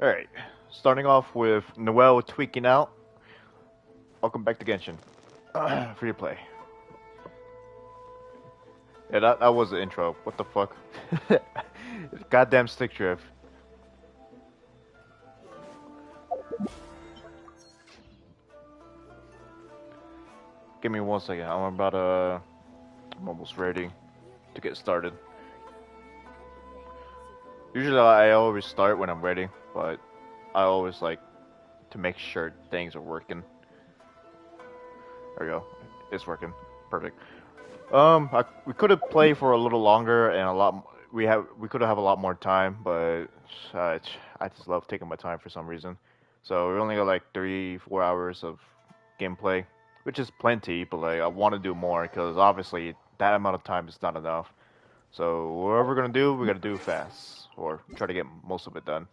Alright, starting off with Noel tweaking out. Welcome back to Genshin. Free to play. Yeah, that was the intro. What the fuck? Goddamn stick drift. Give me 1 second. I'm almost ready to get started. Usually I always start when I'm ready, but I always like to make sure things are working. There we go. It's working. Perfect. We could have played for a little longer and we could have a lot more time, but I just love taking my time for some reason. So we only got like 3-4 hours of gameplay, which is plenty, but like I want to do more because obviously that amount of time is not enough. So whatever we're gonna do, we gotta do fast or try to get most of it done.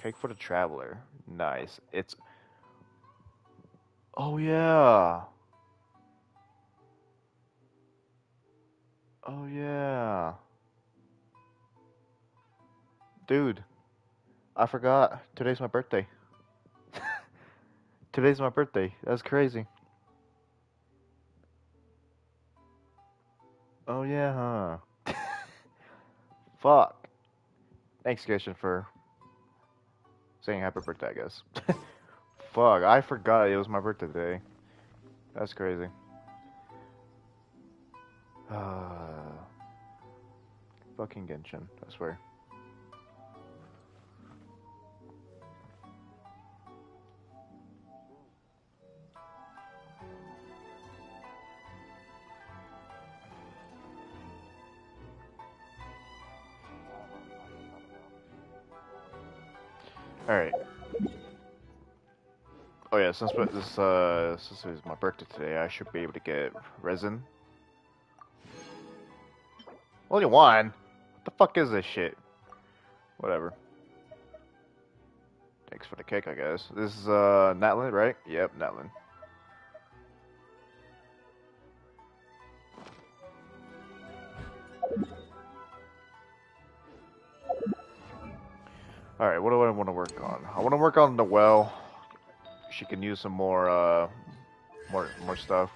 Cake for the traveler, nice. Oh yeah. Oh yeah. Dude, I forgot. Today's my birthday. Today's my birthday. That's crazy. Oh yeah, huh? Fuck. Thanks, Genshin, for saying happy birthday, I guess. Fuck, I forgot it was my birthday today. That's crazy. Fucking Genshin, I swear. Alright. Oh yeah, since it's my birthday today, I should be able to get resin. Only one? What the fuck is this shit? Whatever. Thanks for the cake, I guess. This is Natlin, right? Yep, Natlin. Alright, what do I want to work on? I want to work on the well. She can use some more more stuff.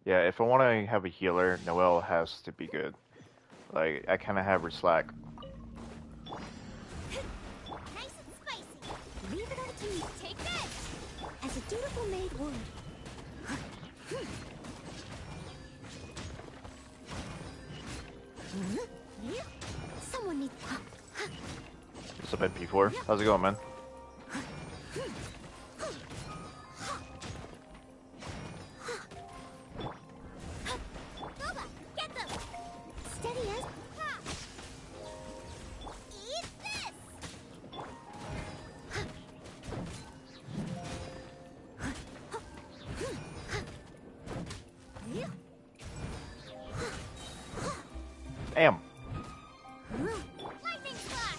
Yeah, if I want to have a healer, Noelle has to be good. Like, I kind of have her slack. Nice and spicy. Leave it up to me. Take this. As a dutiful maid would. Someone needs. What's up, Ep24? How's it going, man? Damn. Lightning flash.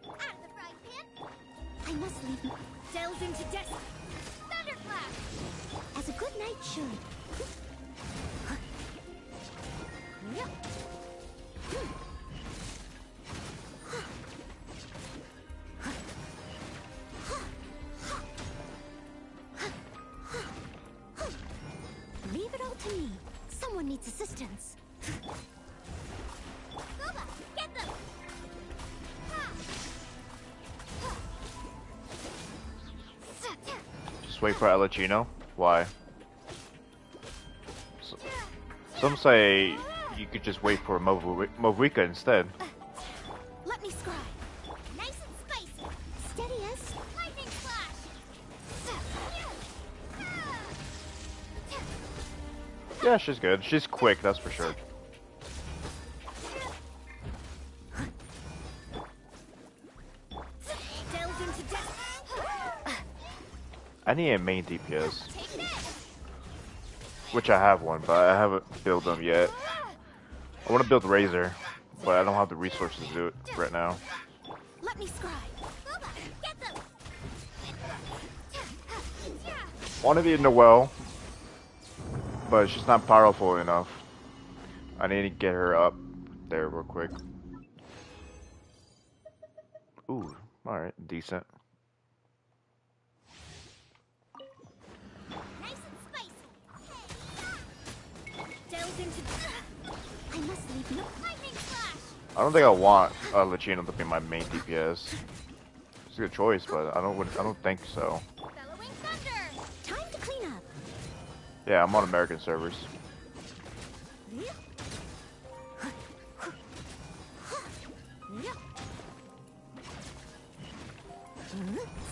Out of the frying pan. I must leave. Delves into death. Thunder flash. As a good knight should. Leave it all to me. Someone needs assistance. Goba, get them! Just wait for Elecino. Why? Some say you could just wait for Movrika instead. Let me scribe. Nice and spicy. Steady as lightning flash. Yeah, she's good. She's quick, that's for sure. Delve into death. I need a main DPS, which I have one, but I haven't built them yet. I want to build Razor, but I don't have the resources to do it right now. Let me scribe. Get them. Want to be Noelle, but she's not powerful enough. I need to get her up there real quick. Ooh, alright, decent. Nice and spicy. Delve into I must leave no lightning flash. I don't think I want Lucina to be my main DPS. It's a good choice, but I don't think so. Bellowing thunder. Time to clean up. Yeah, I'm on American servers.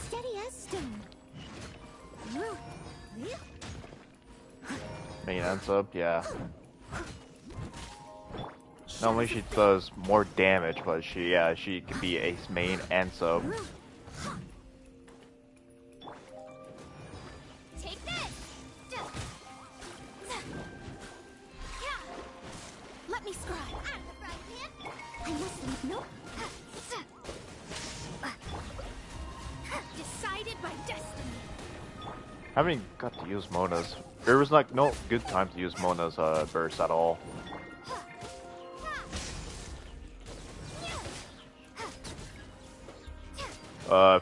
Steady as stone. Main and sub, yeah. Not only she does more damage, but she can be a main and sub. Take this. Let me scribe. Out of the frying pan. I must leave no. Decided by destiny. Haven't got to use Mona's. There was like no good time to use Mona's burst at all.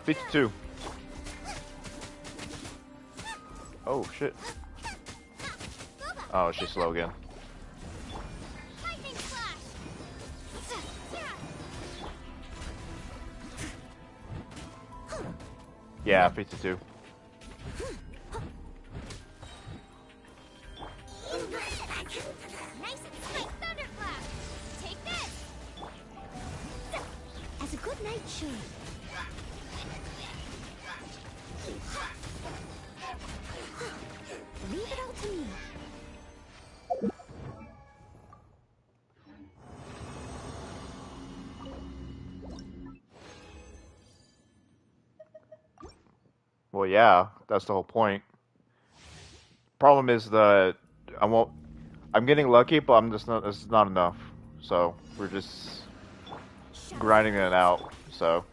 52. Oh shit. Oh, she's slow again. Lightning flash. Yeah, 52. Nice and slick thunderclap. Take this. As a good knight should. Leave it all to me. Well, yeah, that's the whole point. Problem is that I'm getting lucky, but this is not enough. So we're just grinding it out. So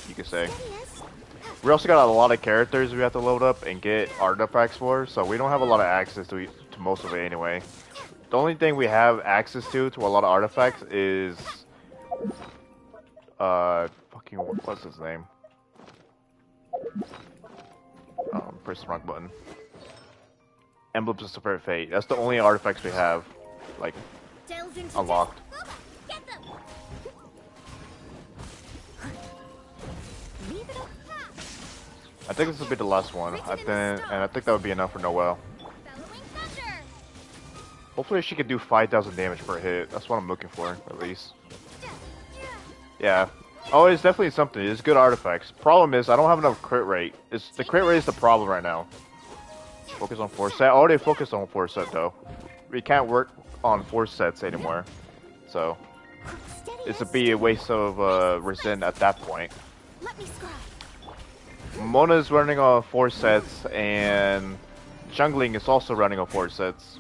you could say. We also got a lot of characters we have to load up and get artifacts for, so we don't have a lot of access to most of it anyway. The only thing we have access to a lot of artifacts is fucking what's his name? Press the wrong button. Emblems of Severe Fate. That's the only artifacts we have, like, unlocked. Get them. I think this will be the last one. I think that would be enough for Noelle. Hopefully she can do 5,000 damage per hit. That's what I'm looking for, at least. Yeah. Oh, it's definitely something. It's good artifacts. Problem is, I don't have enough crit rate. The crit rate is the problem right now. Focus on 4 set. I already focused on 4 set though. We can't work on 4 sets anymore. So it's a waste of Resin at that point. Mona's running on 4 sets, and jungling is also running on 4 sets.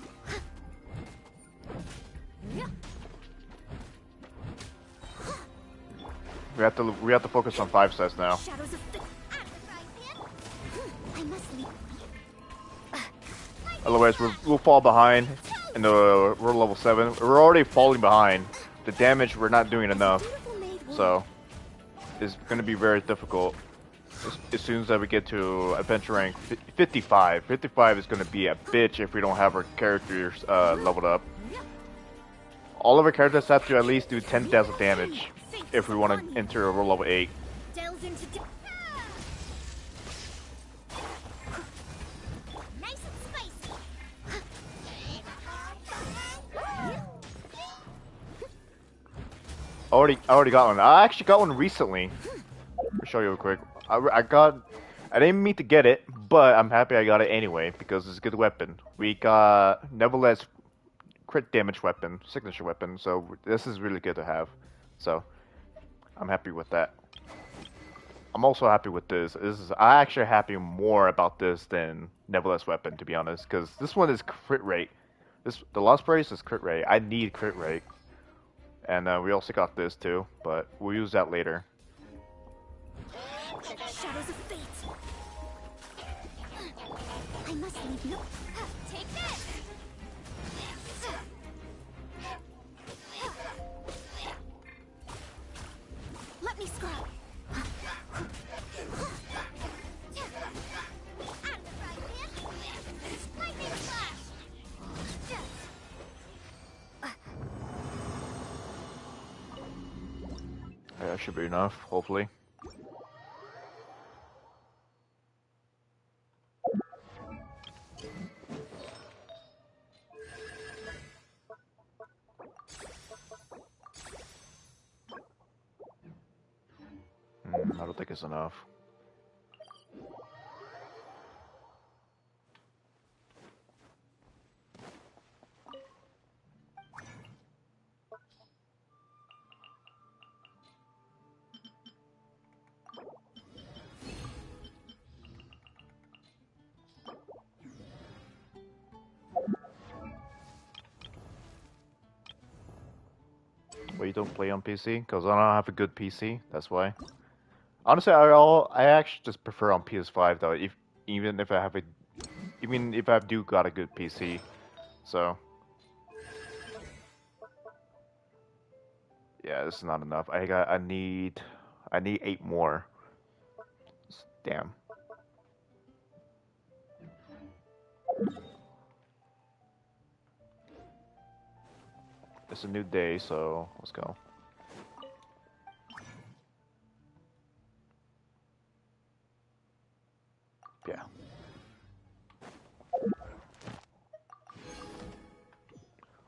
We have to focus on 5 sets now. Otherwise, we'll fall behind. We're level 7. We're already falling behind. The damage we're not doing enough, so it's going to be very difficult. As soon as we get to adventure rank 55, 55 is going to be a bitch if we don't have our characters leveled up. All of our characters have to at least do 10,000 damage if we want to enter a level 8. I already got one. I actually got one recently. I'll show you real quick. I didn't mean to get it, but I'm happy I got it anyway because it's a good weapon. We got nevertheless crit damage weapon, signature weapon. So this is really good to have. So I'm happy with that. I'm also happy with this. I actually happy more about this than nevertheless weapon, to be honest, because this one is crit rate. The Lost Brace is crit rate. I need crit rate, and we also got this too, but we'll use that later. Shadows of fate. I must leave no. Take this. Let me scrub. Lightning flash. Yeah, that should be enough, hopefully. I don't think it's enough. Well, you don't play on PC? Because I don't have a good PC, that's why. Honestly, I actually just prefer on PS5 though, even if I do got a good PC. So yeah, this is not enough. I need 8 more. Damn. It's a new day, so let's go. Yeah.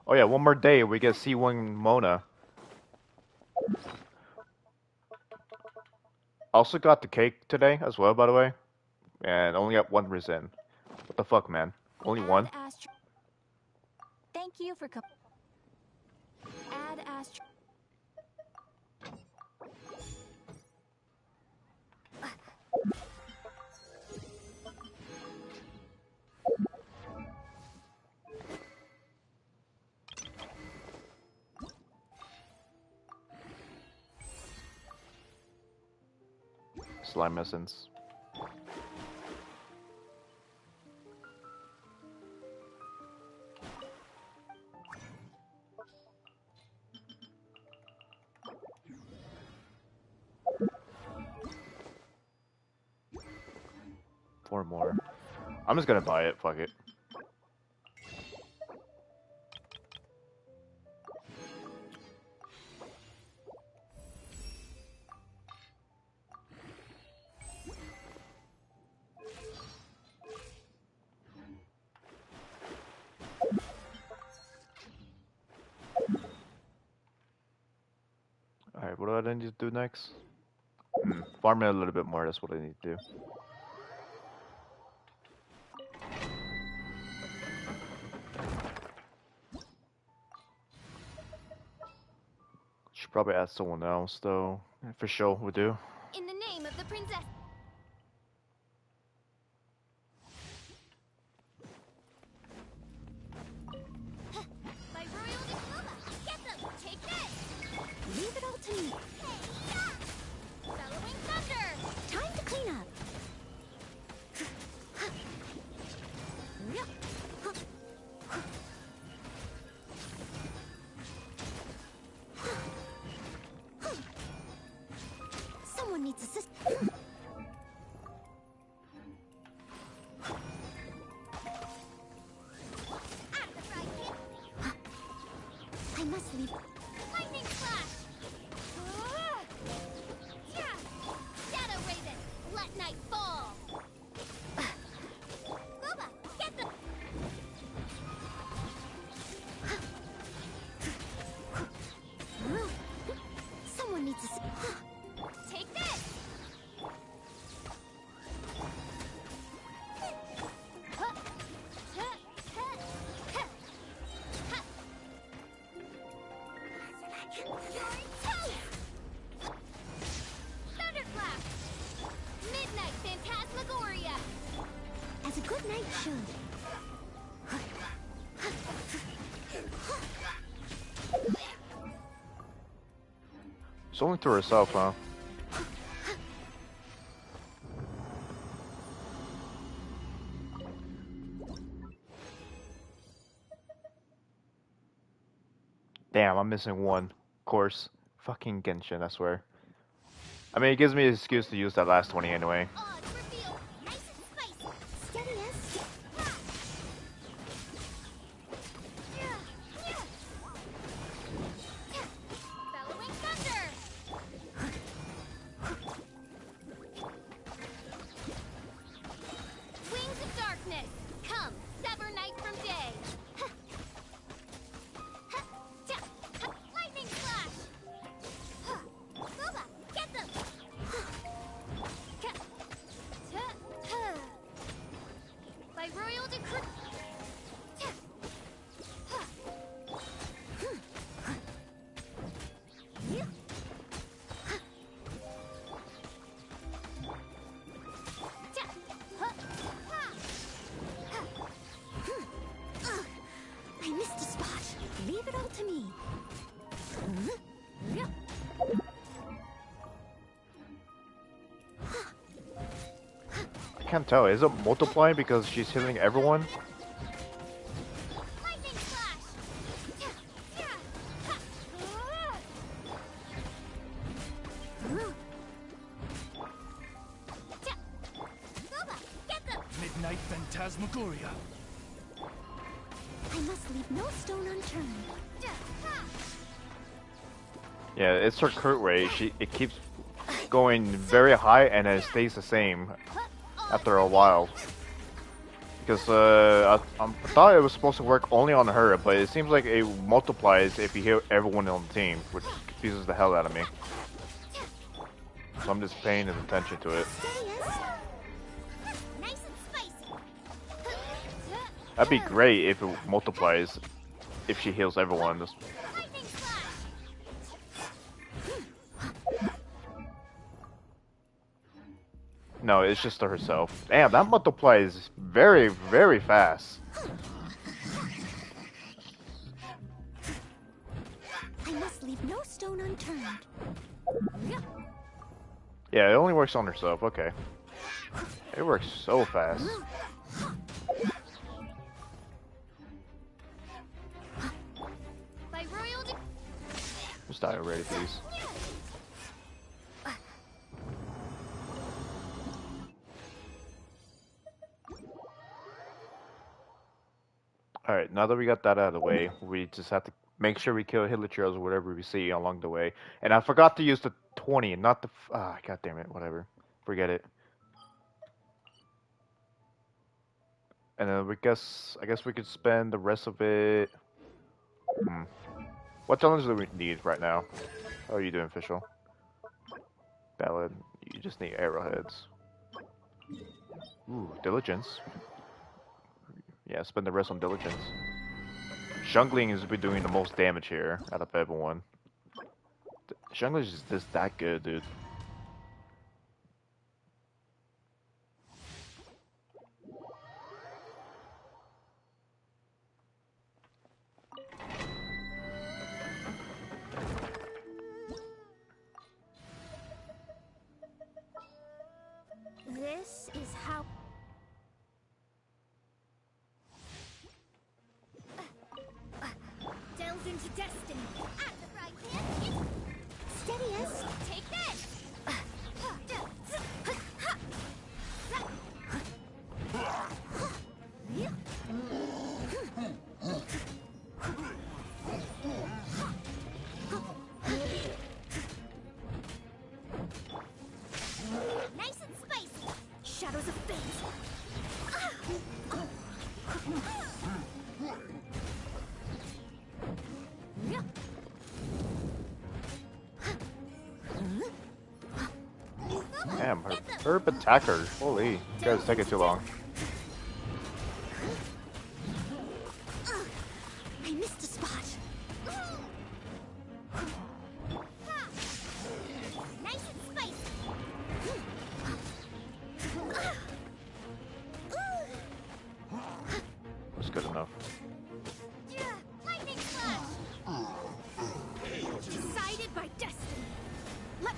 Oh yeah, one more day we get C1 Mona. Also got the cake today as well, by the way, and only got 1 resin. What the fuck, man? Only 1? Thank you for Add Astro. Slime essence. Four more. I'm just gonna buy it, fuck it. Alright, what do I need to do next? Farm it a little bit more, that's what I need to do. Should probably add someone else though. For sure, we'll do. In the name of the princess. By royal diploma. Get them. Take this. Leave it all to me. Hey, yeah. Bellowing thunder. Time to clean up. Someone needs assistance. I must leave. Lightning flash! Shadow Raven, let night fall! Booba, get the... Thunderclap! Midnight Phantasmagoria! As a good knight should. It's only to herself, huh? Damn, I'm missing one course. Fucking Genshin, I swear. I mean, it gives me an excuse to use that last 20 anyway. Odds reveal. Nice and spicy. Steady as. Bellowing thunder. Wings of darkness. Come, sever night from day. Lightning flash. Boba, get them. By royal decree. I missed a spot. Leave it all to me. I can't tell. Is it multiplying because she's healing everyone? Lightning flash. Boba, get them. Midnight Phantasmagoria. I must leave no stone unturned. Yeah, it's her crit rate. It keeps going very high and it stays the same after a while. Because I thought it was supposed to work only on her, but it seems like it multiplies if you hit everyone on the team, which confuses the hell out of me. So I'm just paying attention to it. Nice and spicy. That'd be great if it multiplies, if she heals everyone. Lightning flash. No, it's just to herself. Damn, that multiplies very, very fast. I must leave no stone unturned. Yeah, it only works on herself. Okay. It works so fast. By royal Just die already, please. Alright, now that we got that out of the way, we just have to make sure we kill Hilichurls or whatever we see along the way. And I forgot to use the 20, not the... god damn it, whatever. Forget it. And then I guess we could spend the rest of it... What challenges do we need right now? How are you doing, official? Ballad. You just need arrowheads. Ooh, diligence. Yeah, spend the rest on diligence. Jungling has been doing the most damage here out of everyone. Jungling is just that good, dude. This is how. Delve into destiny. At the right hand. Steady as. Take this. Nice and spicy. Shadows of fate. Damn, her herb attacker. Holy, you guys taking too long. I missed a spot.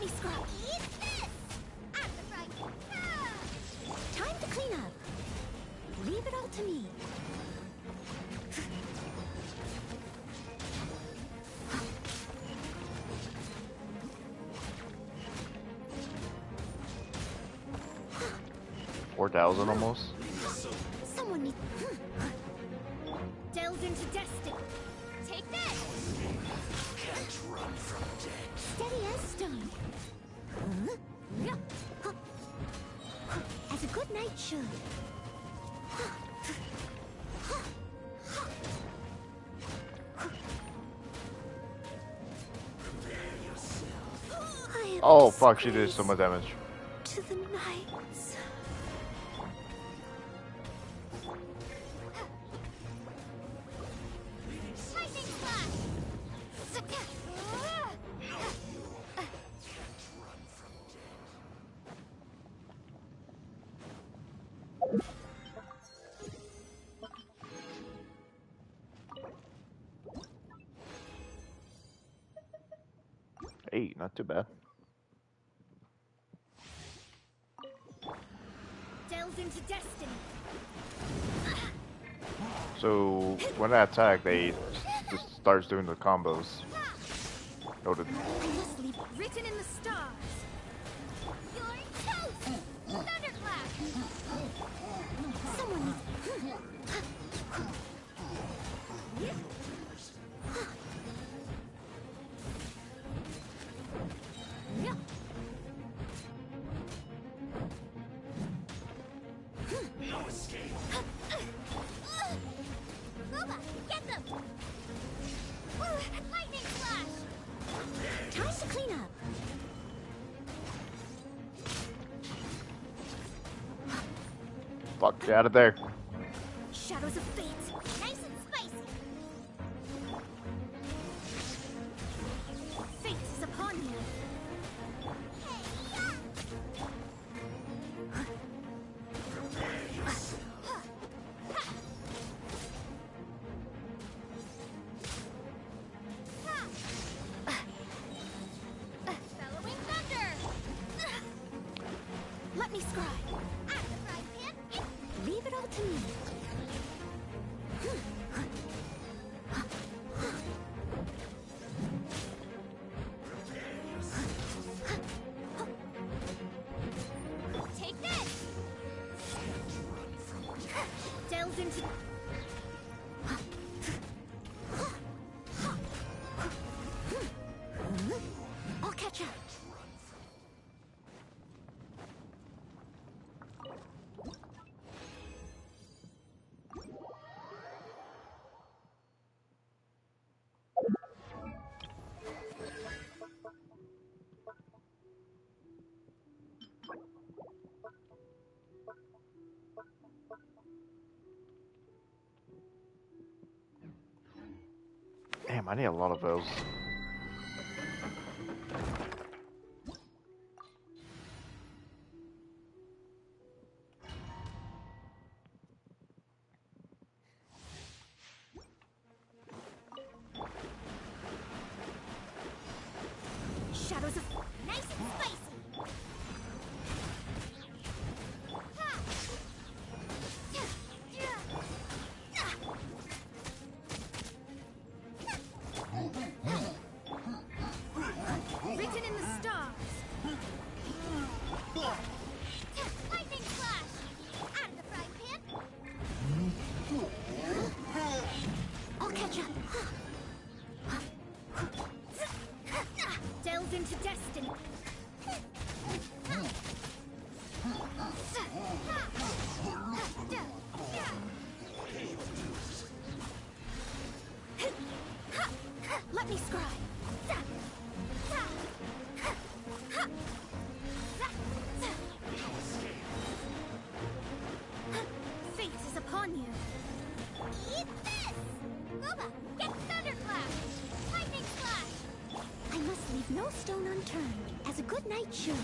me scrub. Eat this! At the right. Time to clean up. Leave it all to me. $4,000 almost. Someone needs. Delves into destiny. Take this! Can't run from death. Steady as stone. As a good knight should. Oh fuck, she did so much damage. To the knights. Lightning flash! Hey, not too bad. Delves into destiny. So when I attack, they just starts doing the combos. Noted. I must leave written in the stars. You're toast! Thunderclap! Someone needs. No escape. Boba, get them! Lightning flash! Time to clean up. Fuck, get out of there. Shadows of fate. Nice and spicy. Fate is upon you. Bellowing thunder. Let me scry. At the frying pan. Leave it all to me. Take this! Delves into... I'll catch up. Damn, I need a lot of those. Shadows of... Nice and spicy! Written in the stars. Lightning flash! Out of the frying pan. I'll catch up. Delves into destiny. Let me scry. Fate is upon you. Eat this! Boba, get thunderclap! Lightning flash! I must leave no stone unturned, as a good knight should.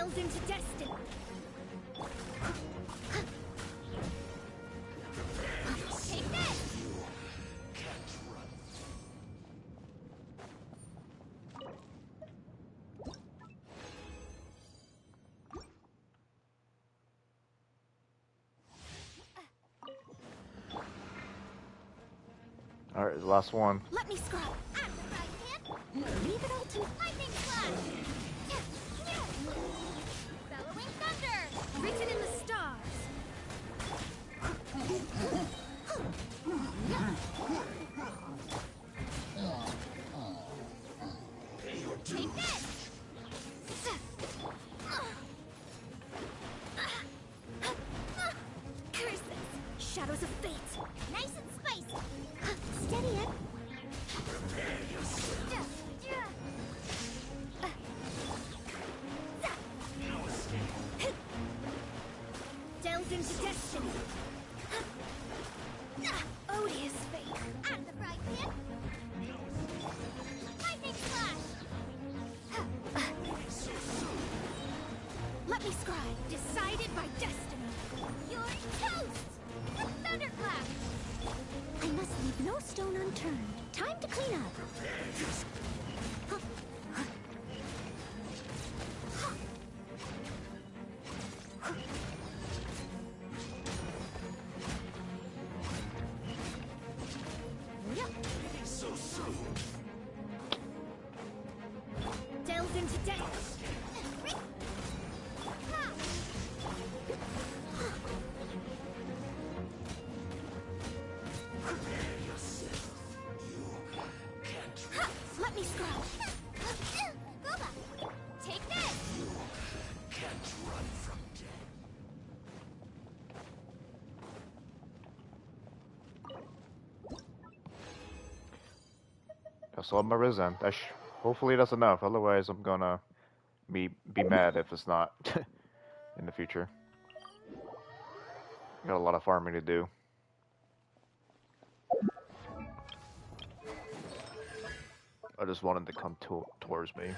Delves into destiny. Take this! Alright, the last one. Let me scrub. At the right hand. Leave it all to lightning flash. Bellowing thunder. Written in the stars. Take this. Curses. Shadows of fate. Nice and spicy. Steady it. Delves into destiny. Odious fate. At the right hand. Lightning flash. Let me scribe. Decided by destiny. You're toast. Thunderclap. I must leave no stone unturned. Time to clean up. So soon. Delves into depth. Let me scrub. Boba, take this. Can't run from death. That's all my resent. Hopefully that's enough. Otherwise, I'm gonna be mad if it's not in the future. Got a lot of farming to do. I just wanted to come towards me.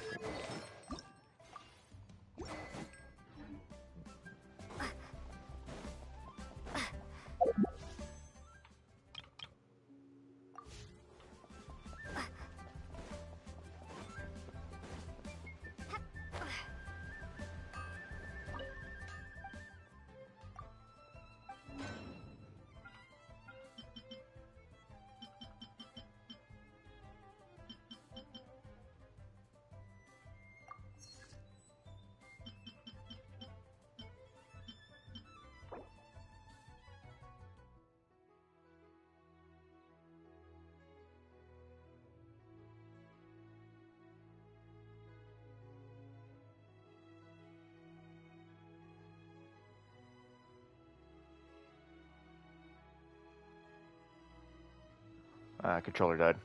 Controller died.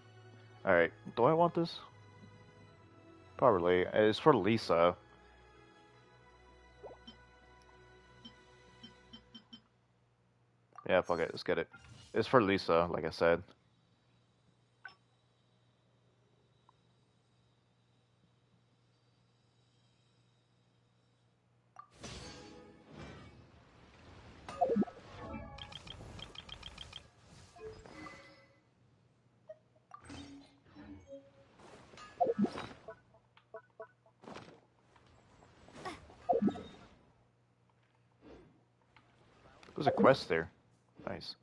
Alright, do I want this? Probably. It's for Lisa. Yeah, fuck it, let's get it. It's for Lisa, like I said. There's a quest there. Nice.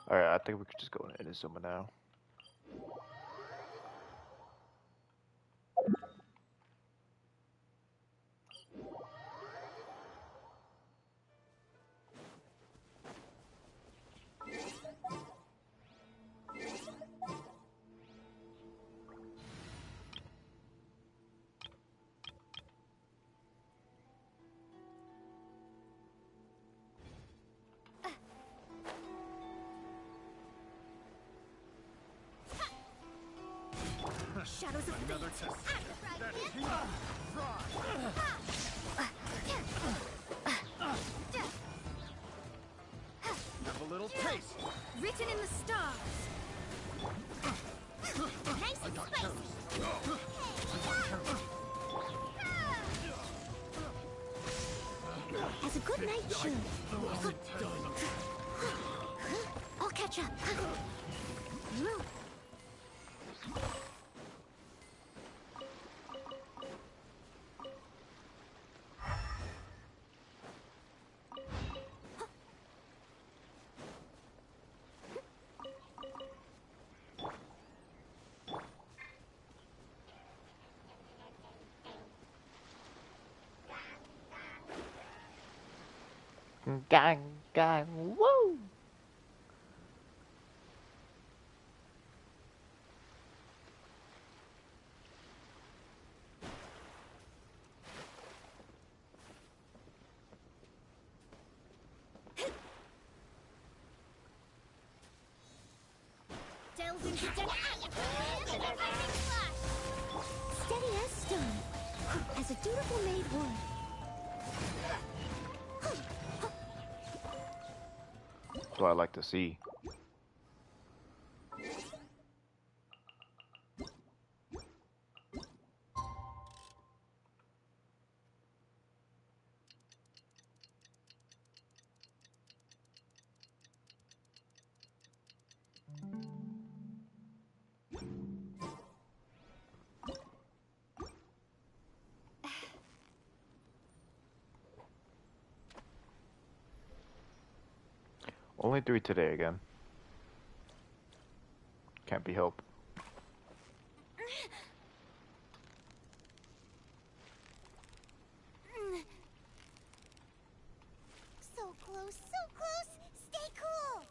Alright, I think we could just go in Inazuma now. Shadows of fate. Another test. At the right hand. Have a little taste. Written in Good night, Shun. I'll catch up. Gang, gang, woo! Delve into steady as stone, as a dutiful maid would. That's what I like to see. Only 3 today again. Can't be helped. So close, so close. Stay cool.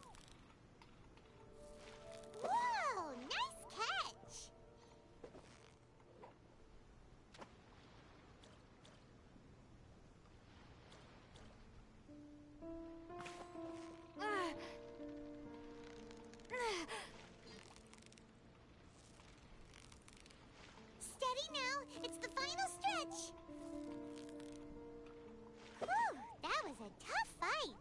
Whoa, nice catch. Steady now. It's the final stretch. Whew, that was a tough fight.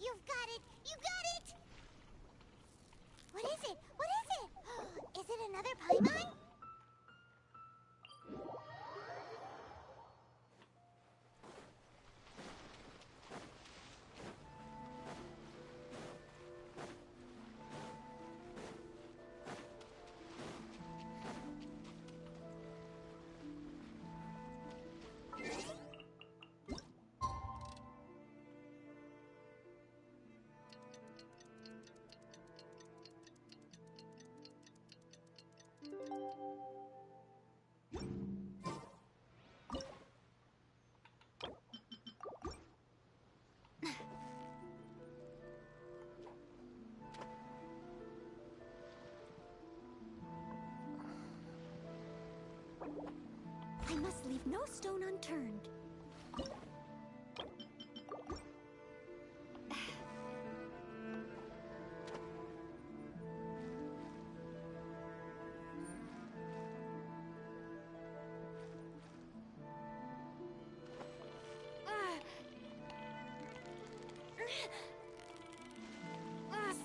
You've got it! You got it! What is it? What is it? Is it another Paimon? I must leave no stone unturned.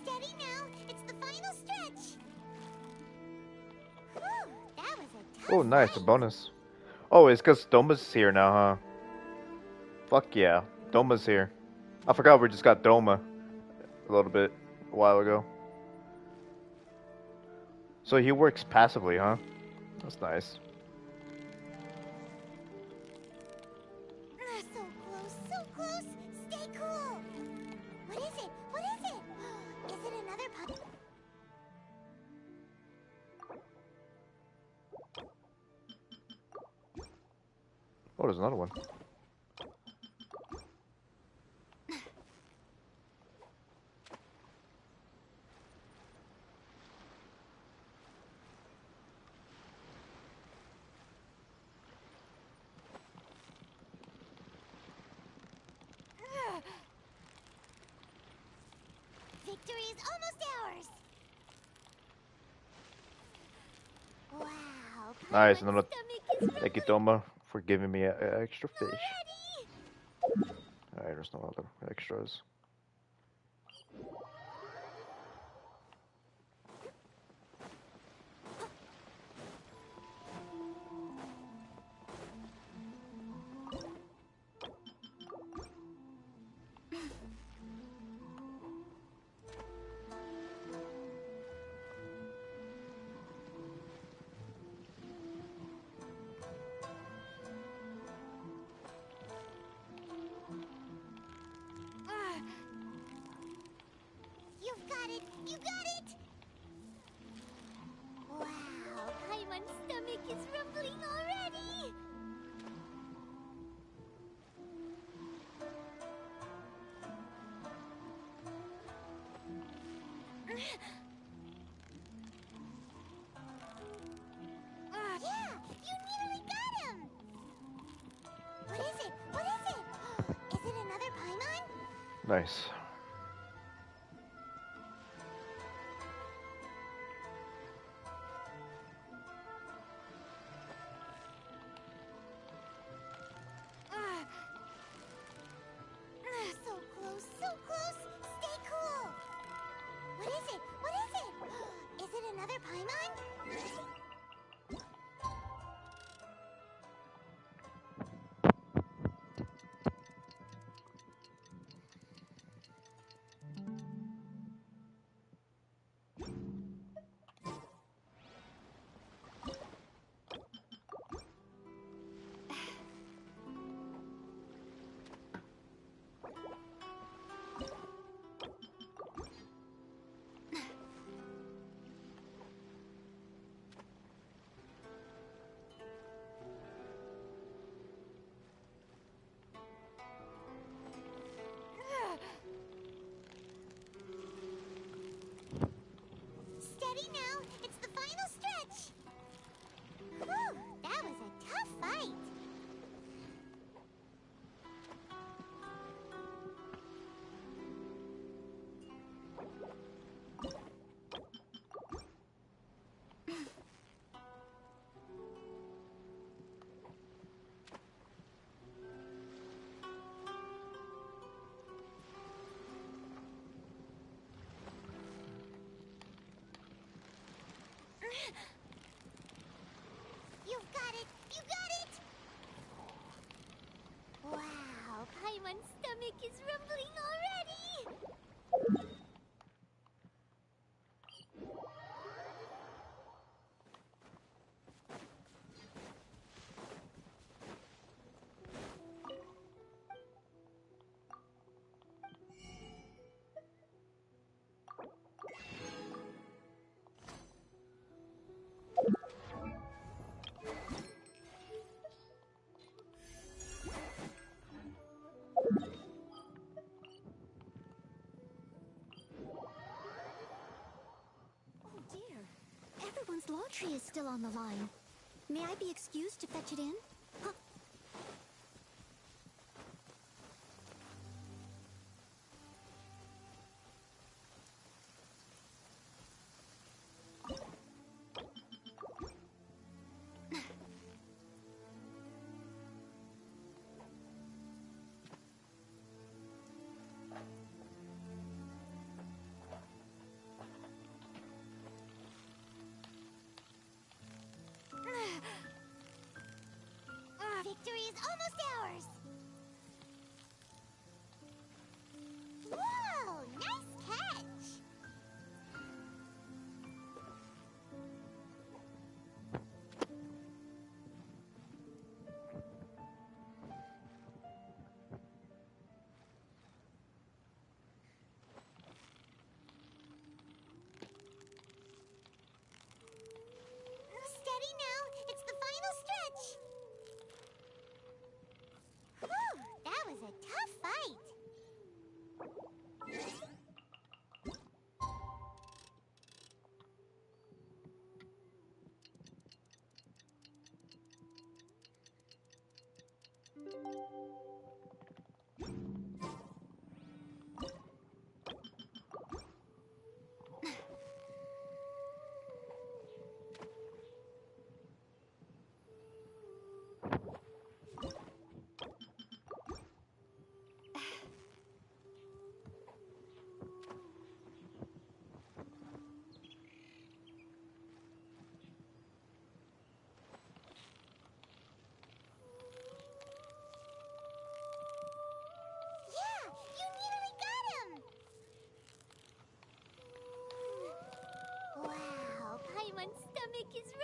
Steady now. It's the final stretch. Whew, that was a tough Oh, nice, a fight. bonus. Oh, it's because Doma's here now, huh? Fuck yeah, Doma's here. I forgot we just got Doma a little bit, a while ago. So he works passively, huh? That's nice. So close, so close. Stay cool. What is it? What is it? Is it another pup? Oh, there's another one. Victory is almost ours. Wow. Nice, Paimon's another. stomach is Thank you, rumbling Toma, for giving me an extra fish. already. Alright, there's no other extras. You've got it! You got it! Wow, Paimon's stomach is rumbling already! Yeah! You nearly got him! What is it? What is it? Is it another Paimon? Nice. So close, so close! Stay cool! What is it? What is it? Is it another Paimon? Steady now! It's the final stretch! Whew, that was a tough fight! You've got it! You got it! Wow, Paimon's stomach is rumbling already! Oh dear. Everyone's law tree is still on the line. May I be excused to fetch it in? Huh.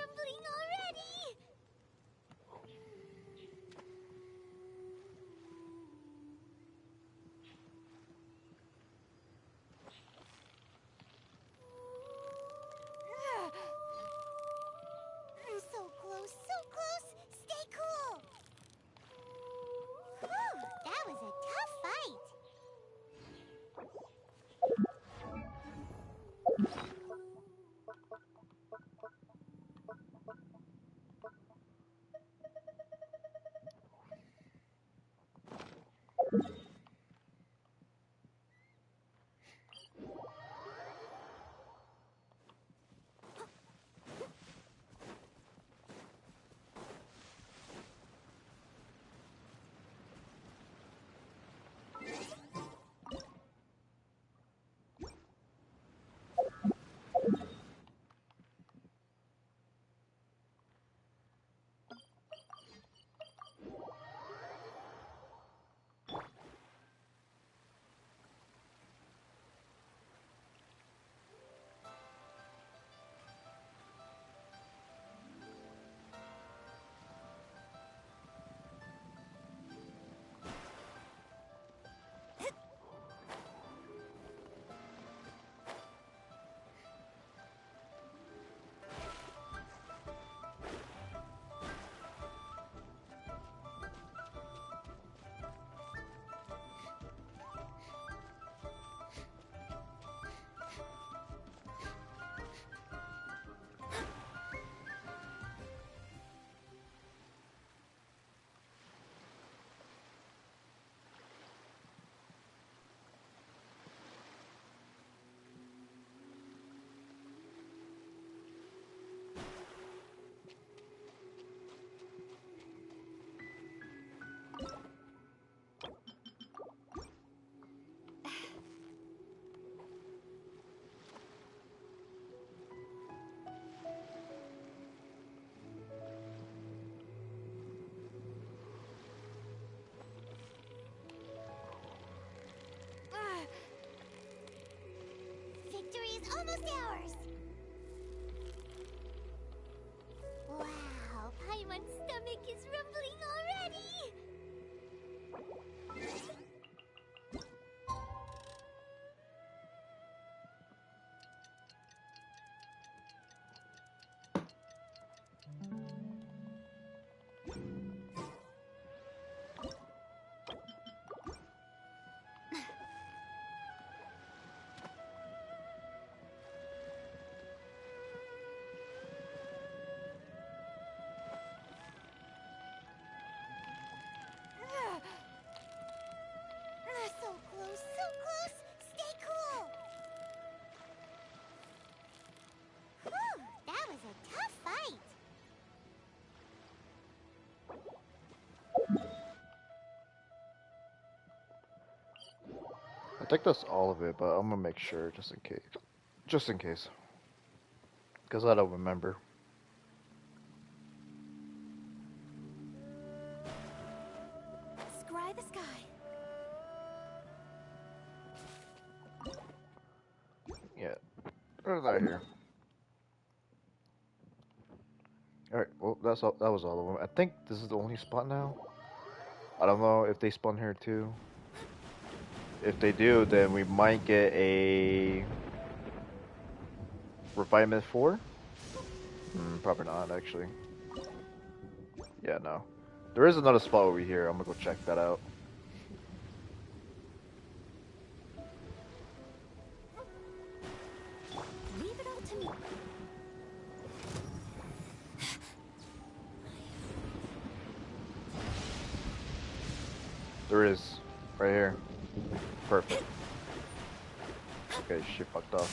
rumbling already! So close, so close! Stay cool! Whew, that was a tough fight! Victory is almost ours! Wow, Paimon's stomach is rumbling already! So close, so close! Stay cool! Whew, that was a tough fight! I think that's all of it, but I'm gonna make sure just in case. Just in case. Because I don't remember. Scry the sky. Yeah. Where's that here? Alright, well, that's all, that was all of them. I think this is the only spot now. I don't know if they spawn here too. If they do, then we might get a refinement 4? Probably not, actually. Yeah, no. There is another spot over here. I'm gonna go check that out. Leave it all to me. There is. Right here. Perfect. Okay, she fucked up.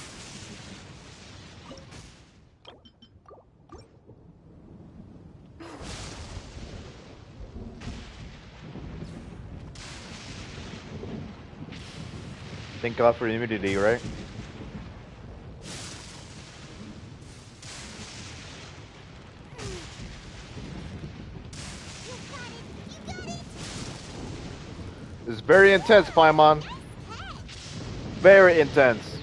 Thank God for immunity, right? It's very intense, Paimon. Very intense.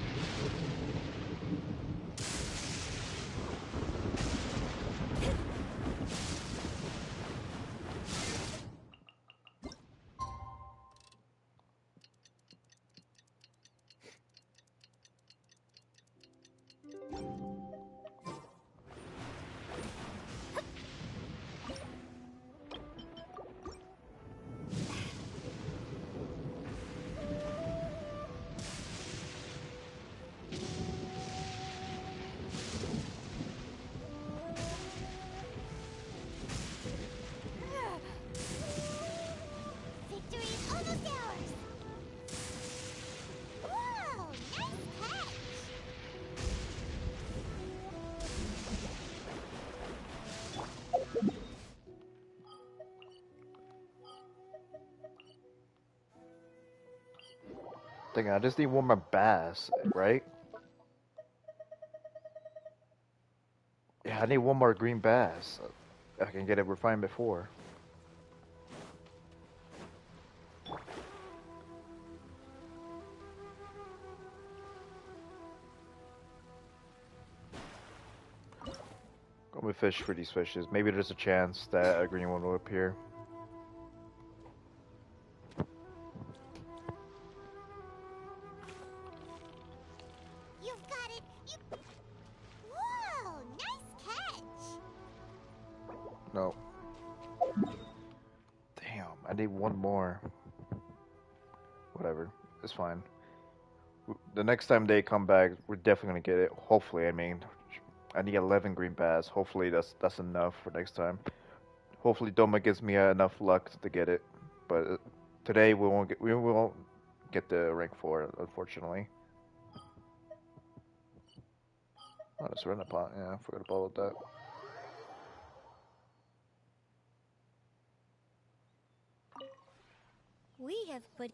thinking. I just need one more bass, right? Yeah, I need one more green bass. I can get it refined before. Let me fish for these fishes. Maybe there's a chance that a green one will appear. You've got it. You. Whoa! Nice catch. No. Damn, I need one more. Whatever, it's fine. The next time they come back, we're definitely gonna get it. Hopefully, I mean, I need 11 green bass. Hopefully, that's enough for next time. Hopefully, Doma gives me enough luck to get it. But today we won't get the rank 4, unfortunately. Oh, it's run pot. Yeah, I forgot about that. We have put.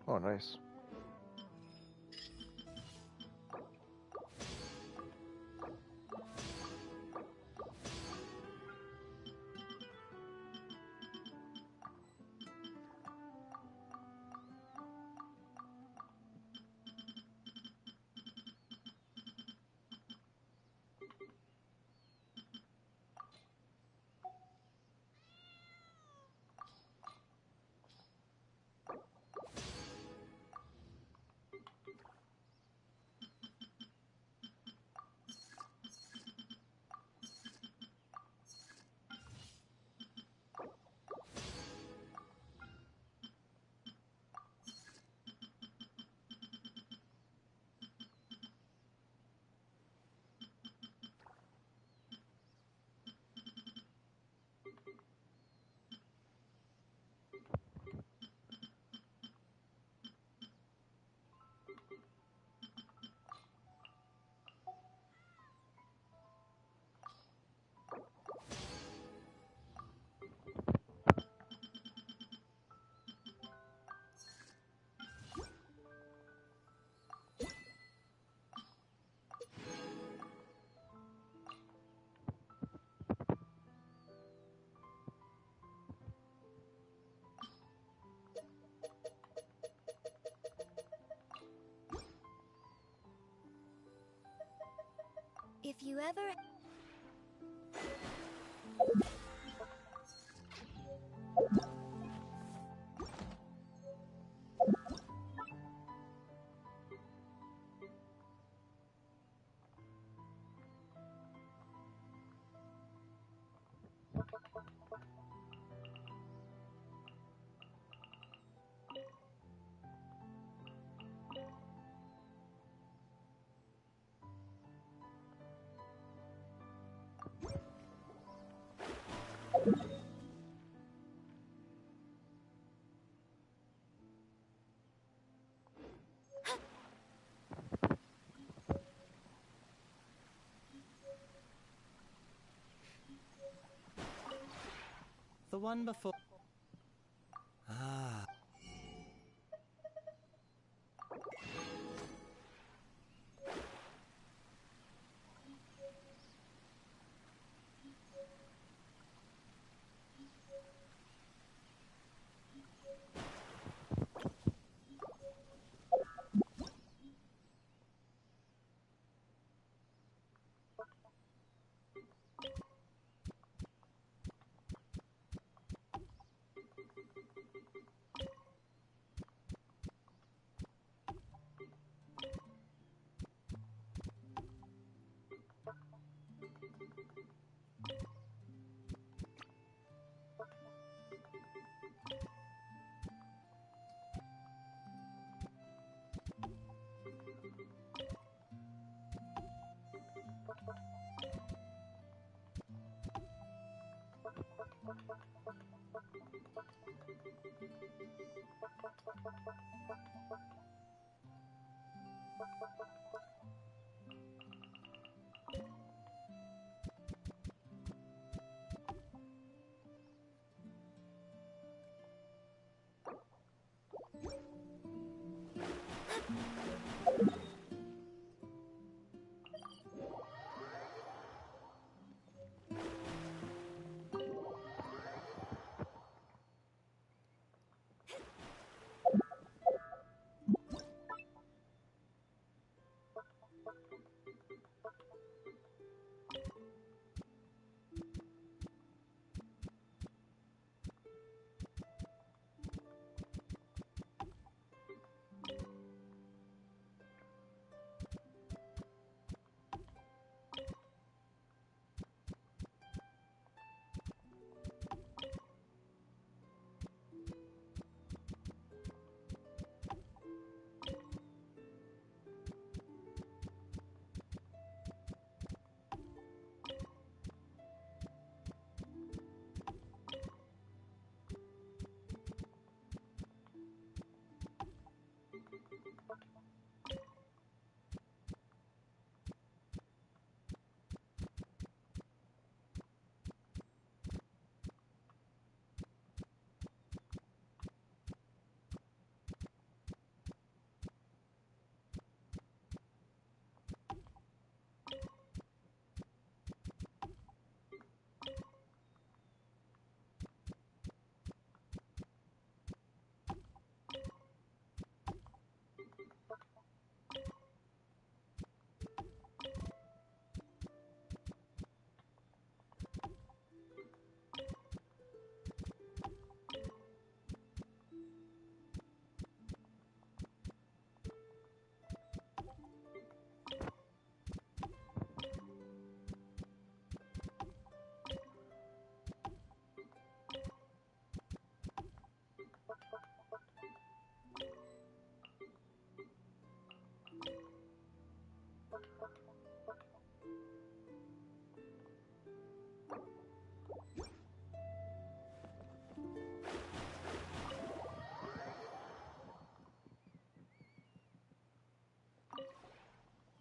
Oh, nice. If you ever. The one before. Ah.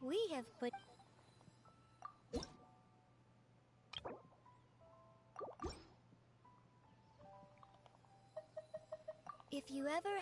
We have put... If you ever...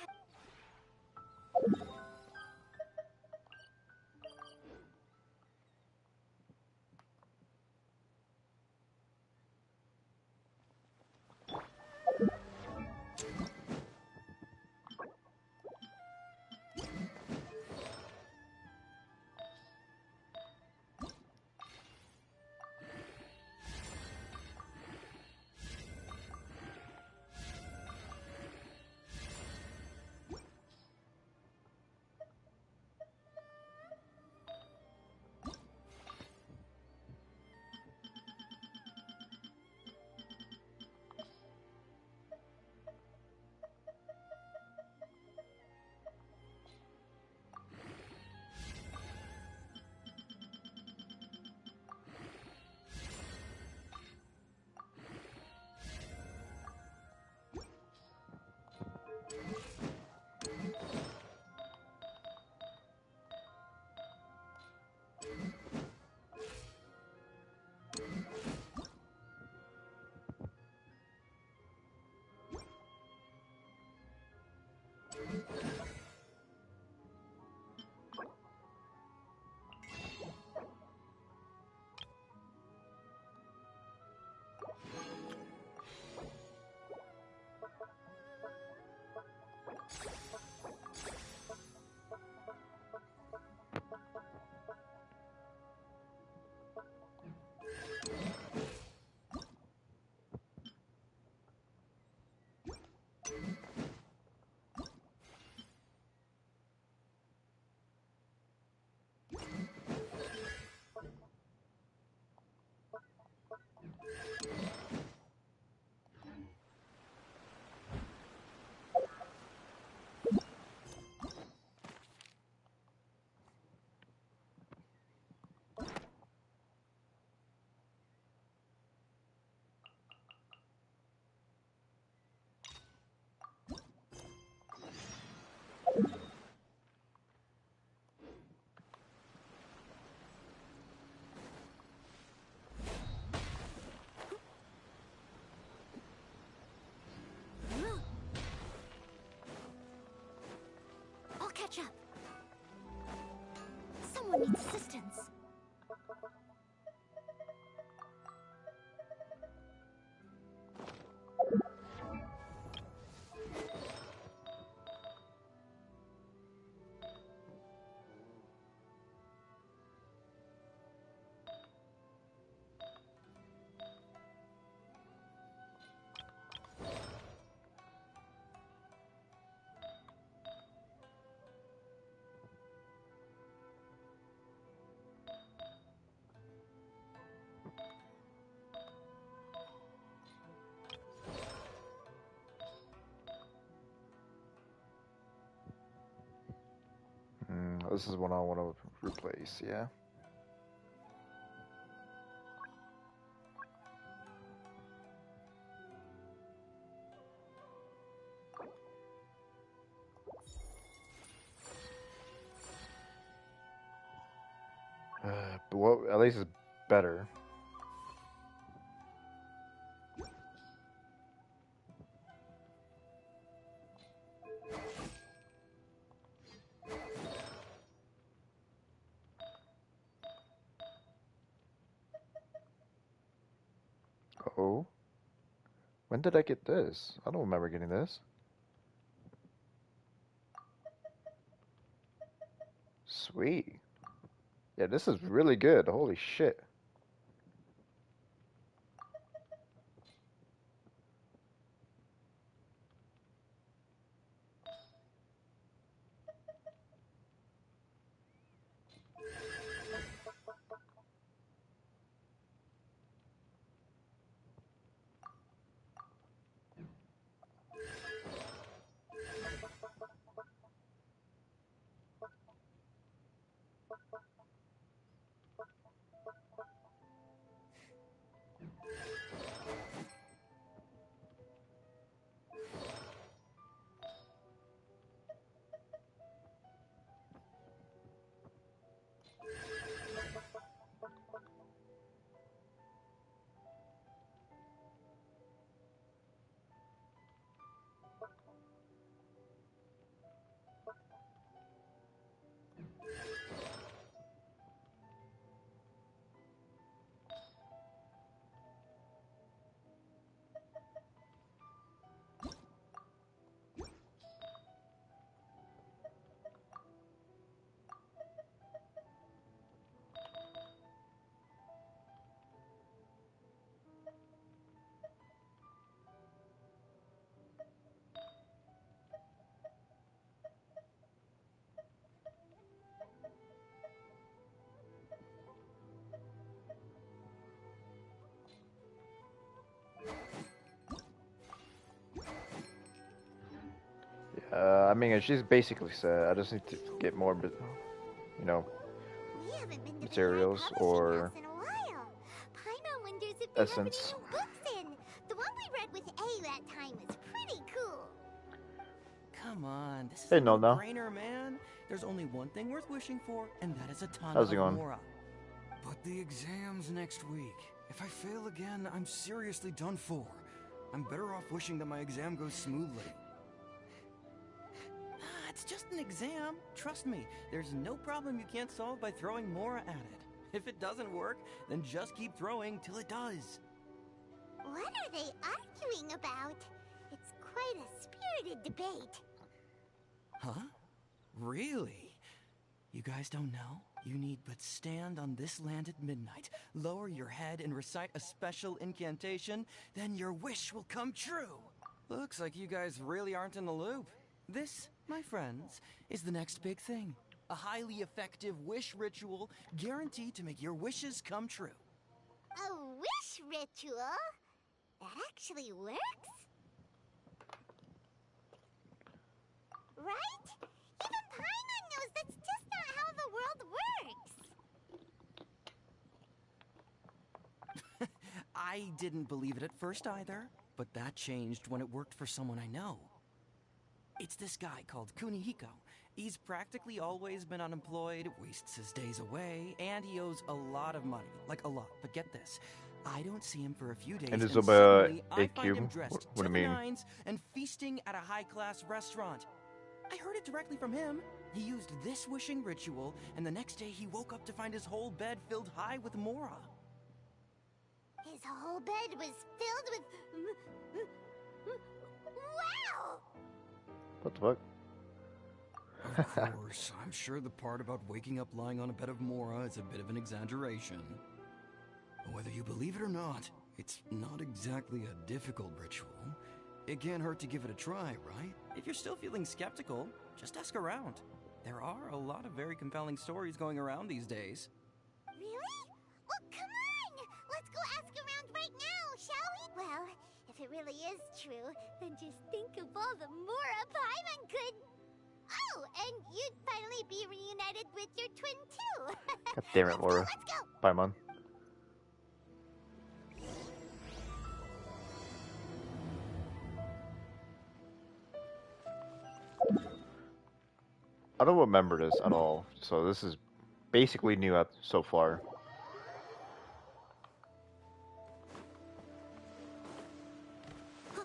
resistance. This is one I want to replace, yeah. But what, at least it's better. Oh. When did I get this? I don't remember getting this. Sweet. Yeah, this is really good. Holy shit. I mean, she's basically said I just need to get more, you know, We haven't been to materials Publishing or House in a while. Paimon wonders if they have any essence. new books in. The one we read with A that time was pretty cool. Come on, this is Hey, a no. no-brainer, man. There's only one thing worth wishing for, and that is a ton How's of it going? Mora. But the exam's next week. If I fail again, I'm seriously done for. I'm better off wishing that my exam goes smoothly. It's just an exam. Trust me, there's no problem you can't solve by throwing Mora at it. If it doesn't work, then just keep throwing till it does. What are they arguing about? It's quite a spirited debate. Huh? Really? You guys don't know? You need but stand on this land at midnight, lower your head and recite a special incantation, then your wish will come true. Looks like you guys really aren't in the loop. This, my friends, is the next big thing. A highly effective wish ritual guaranteed to make your wishes come true. A wish ritual? That actually works? Right? Even Paimon knows that's just not how the world works. I didn't believe it at first either, but that changed when it worked for someone I know. It's this guy called Kunihiko. He's practically always been unemployed, wastes his days away, and he owes a lot of money. Like a lot. But get this, I don't see him for a few days, and Inazuma suddenly I find AQ? him dressed What do to you the mean? nines and feasting at a high-class restaurant. I heard it directly from him. He used this wishing ritual, and the next day he woke up to find his whole bed filled high with Mora. His whole bed was filled with... Wow! What the fuck? Of course, I'm sure the part about waking up lying on a bed of Mora is a bit of an exaggeration. Whether you believe it or not, it's not exactly a difficult ritual. It can't hurt to give it a try, right? If you're still feeling skeptical, just ask around. There are a lot of very compelling stories going around these days. Really? Well, come on! Let's go ask around right now, shall we? Well, if it really is true, then just think of all the Mora Paimon could... Oh, and you'd finally be reunited with your twin, too! God damn it, Laura. Let's go! Paimon. I don't remember this at all, so this is basically new so far. On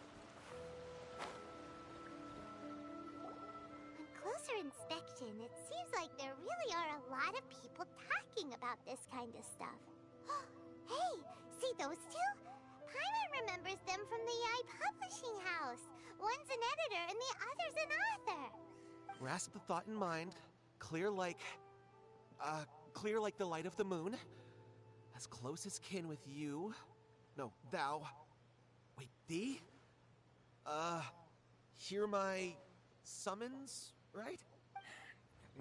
closer inspection, it seems like there really are a lot of people talking about this kind of stuff. Hey, see those two? Paimon remembers them from the AI publishing house. One's an editor and the other's an author. Grasp the thought in mind. Clear like the light of the moon. As close as kin with you. No, thou. Wait, thee? Hear my summons, right?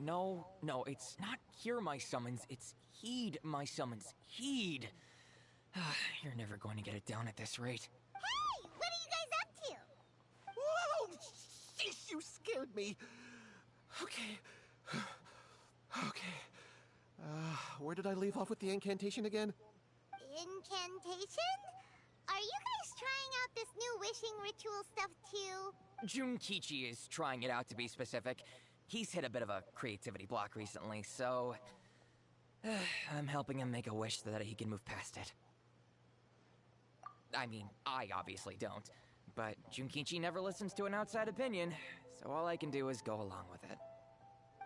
No, it's not hear my summons, it's heed my summons. Heed! You're never going to get it down at this rate. Hey, what are you guys up to? Whoa! Sheesh, you scared me. Okay. Where did I leave off with the incantation again? Incantation? Are you guys trying out this new wishing ritual stuff too? Junkichi is trying it out, to be specific. He's hit a bit of a creativity block recently, so... I'm helping him make a wish so that he can move past it. I mean, I obviously don't. But Junkichi never listens to an outside opinion, so all I can do is go along with it.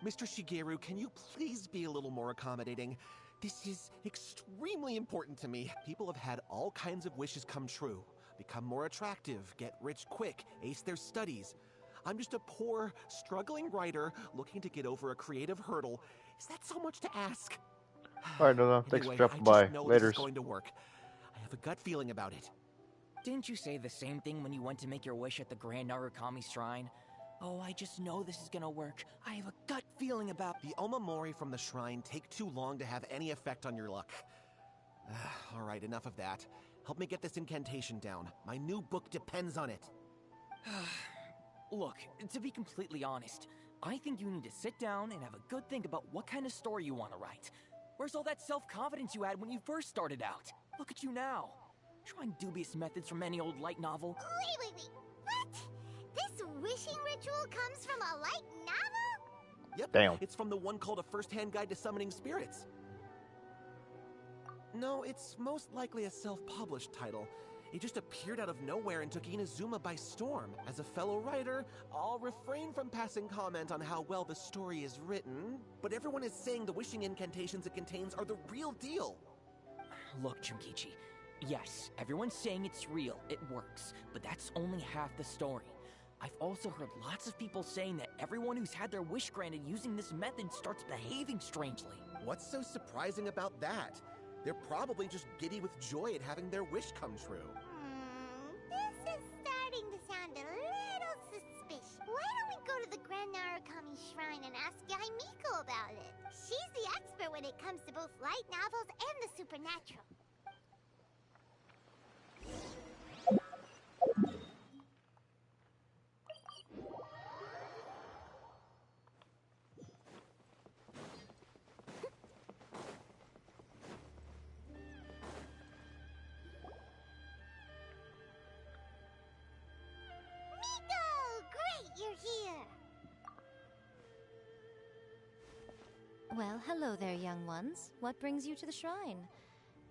Mr. Shigeru, can you please be a little more accommodating? This is extremely important to me. People have had all kinds of wishes come true. Become more attractive, get rich quick, ace their studies. I'm just a poor, struggling writer looking to get over a creative hurdle. Is that so much to ask? Alright, no, thanks for Anyway, dropping I by. just know Later. this is going to work. I have a gut feeling about it. Didn't you say the same thing when you went to make your wish at the Grand Narukami Shrine? Oh, I just know this is gonna work. I have a gut feeling about... The Omamori from the shrine take too long to have any effect on your luck. Alright, enough of that. Help me get this incantation down. My new book depends on it. Look, to be completely honest, I think you need to sit down and have a good think about what kind of story you want to write. Where's all that self-confidence you had when you first started out? Look at you now. Trying dubious methods from any old light novel. Wait. What? This wishing ritual comes from a light novel? Yep, Damn. it's from the one called A First-Hand Guide to Summoning Spirits. No, it's most likely a self-published title. It just appeared out of nowhere and took Inazuma by storm. As a fellow writer, I'll refrain from passing comment on how well the story is written, but everyone is saying the wishing incantations it contains are the real deal. Look, Junkichi. Yes, everyone's saying it's real, it works, but that's only half the story. I've also heard lots of people saying that everyone who's had their wish granted using this method starts behaving strangely. What's so surprising about that? They're probably just giddy with joy at having their wish come true. This is starting to sound a little suspicious. Why don't we go to the Grand Narukami Shrine and ask Yaimiko about it? She's the expert when it comes to both light novels and the supernatural. You're here. Well, hello there, young ones. What brings you to the shrine?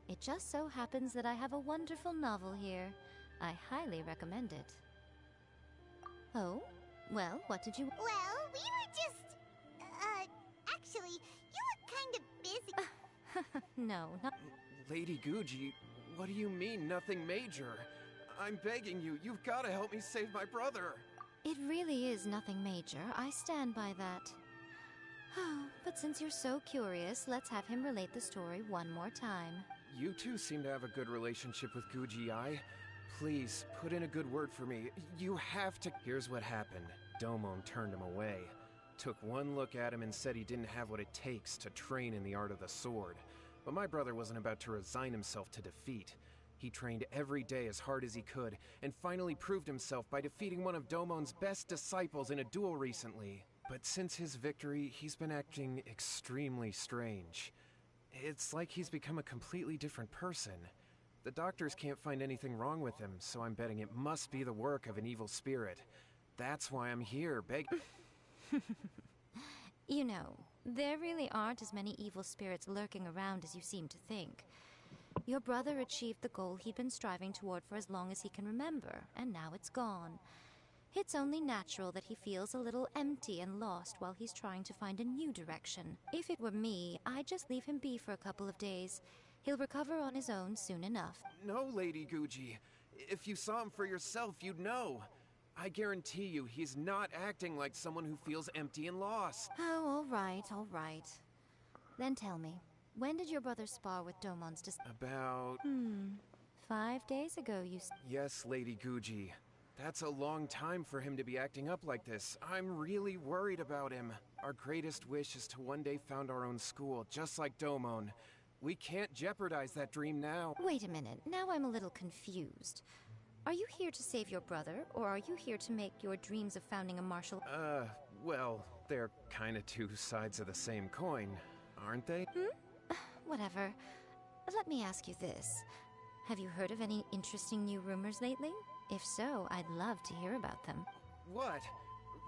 It just so happens that I have a wonderful novel here. I highly recommend it. Oh? Well, what did you... Well, we were just... actually, you look kind of busy. No, not... Lady Guji, what do you mean, nothing major? I'm begging you, you've got to help me save my brother. It really is nothing major. I stand by that. But since you're so curious, let's have him relate the story one more time. You two seem to have a good relationship with Guji-ai. Please, put in a good word for me. You have to... Here's what happened. Domon turned him away. Took one look at him and said he didn't have what it takes to train in the art of the sword. But my brother wasn't about to resign himself to defeat. He trained every day as hard as he could, and finally proved himself by defeating one of Domon's best disciples in a duel recently. But since his victory, he's been acting extremely strange. It's like he's become a completely different person. The doctors can't find anything wrong with him, so I'm betting it must be the work of an evil spirit. That's why I'm here, You know, there really aren't as many evil spirits lurking around as you seem to think. Your brother achieved the goal he'd been striving toward for as long as he can remember, and now it's gone. It's only natural that he feels a little empty and lost while he's trying to find a new direction. If it were me, I'd just leave him be for a couple of days. He'll recover on his own soon enough. No, Lady Guji. If you saw him for yourself, you'd know. I guarantee you, he's not acting like someone who feels empty and lost. Oh, all right. Then tell me, when did your brother spar with Domon's About... 5 days ago, you Yes, Lady Guji. That's a long time for him to be acting up like this. I'm really worried about him. Our greatest wish is to one day found our own school, just like Domon. We can't jeopardize that dream now. Wait a minute, now I'm a little confused. Are you here to save your brother, or are you here to make your dreams of founding a martial... Well, they're kinda two sides of the same coin, aren't they? Whatever. Let me ask you this. Have you heard of any interesting new rumors lately? If so, I'd love to hear about them. What?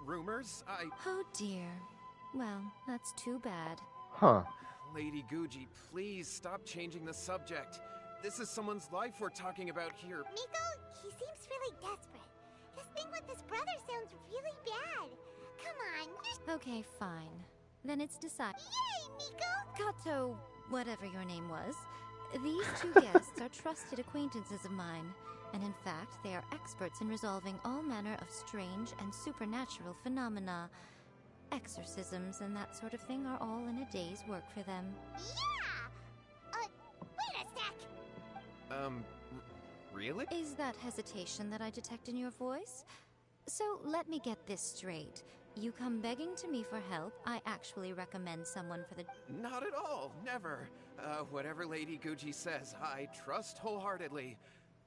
Rumors? Oh dear. Well, that's too bad. Huh. Lady Guji, please stop changing the subject. This is someone's life we're talking about here. Miko, he seems really desperate. This thing with his brother sounds really bad. Come on, Okay, fine. Then it's decided. Yay, Miko! Kato, whatever your name was. These two guests are trusted acquaintances of mine. And in fact, they are experts in resolving all manner of strange and supernatural phenomena. Exorcisms and that sort of thing are all in a day's work for them. Yeah! Wait a sec! Really? Is that hesitation that I detect in your voice? So let me get this straight. You come begging to me for help, I actually recommend someone for the... Not at all, never. Whatever Lady Guji says, I trust wholeheartedly.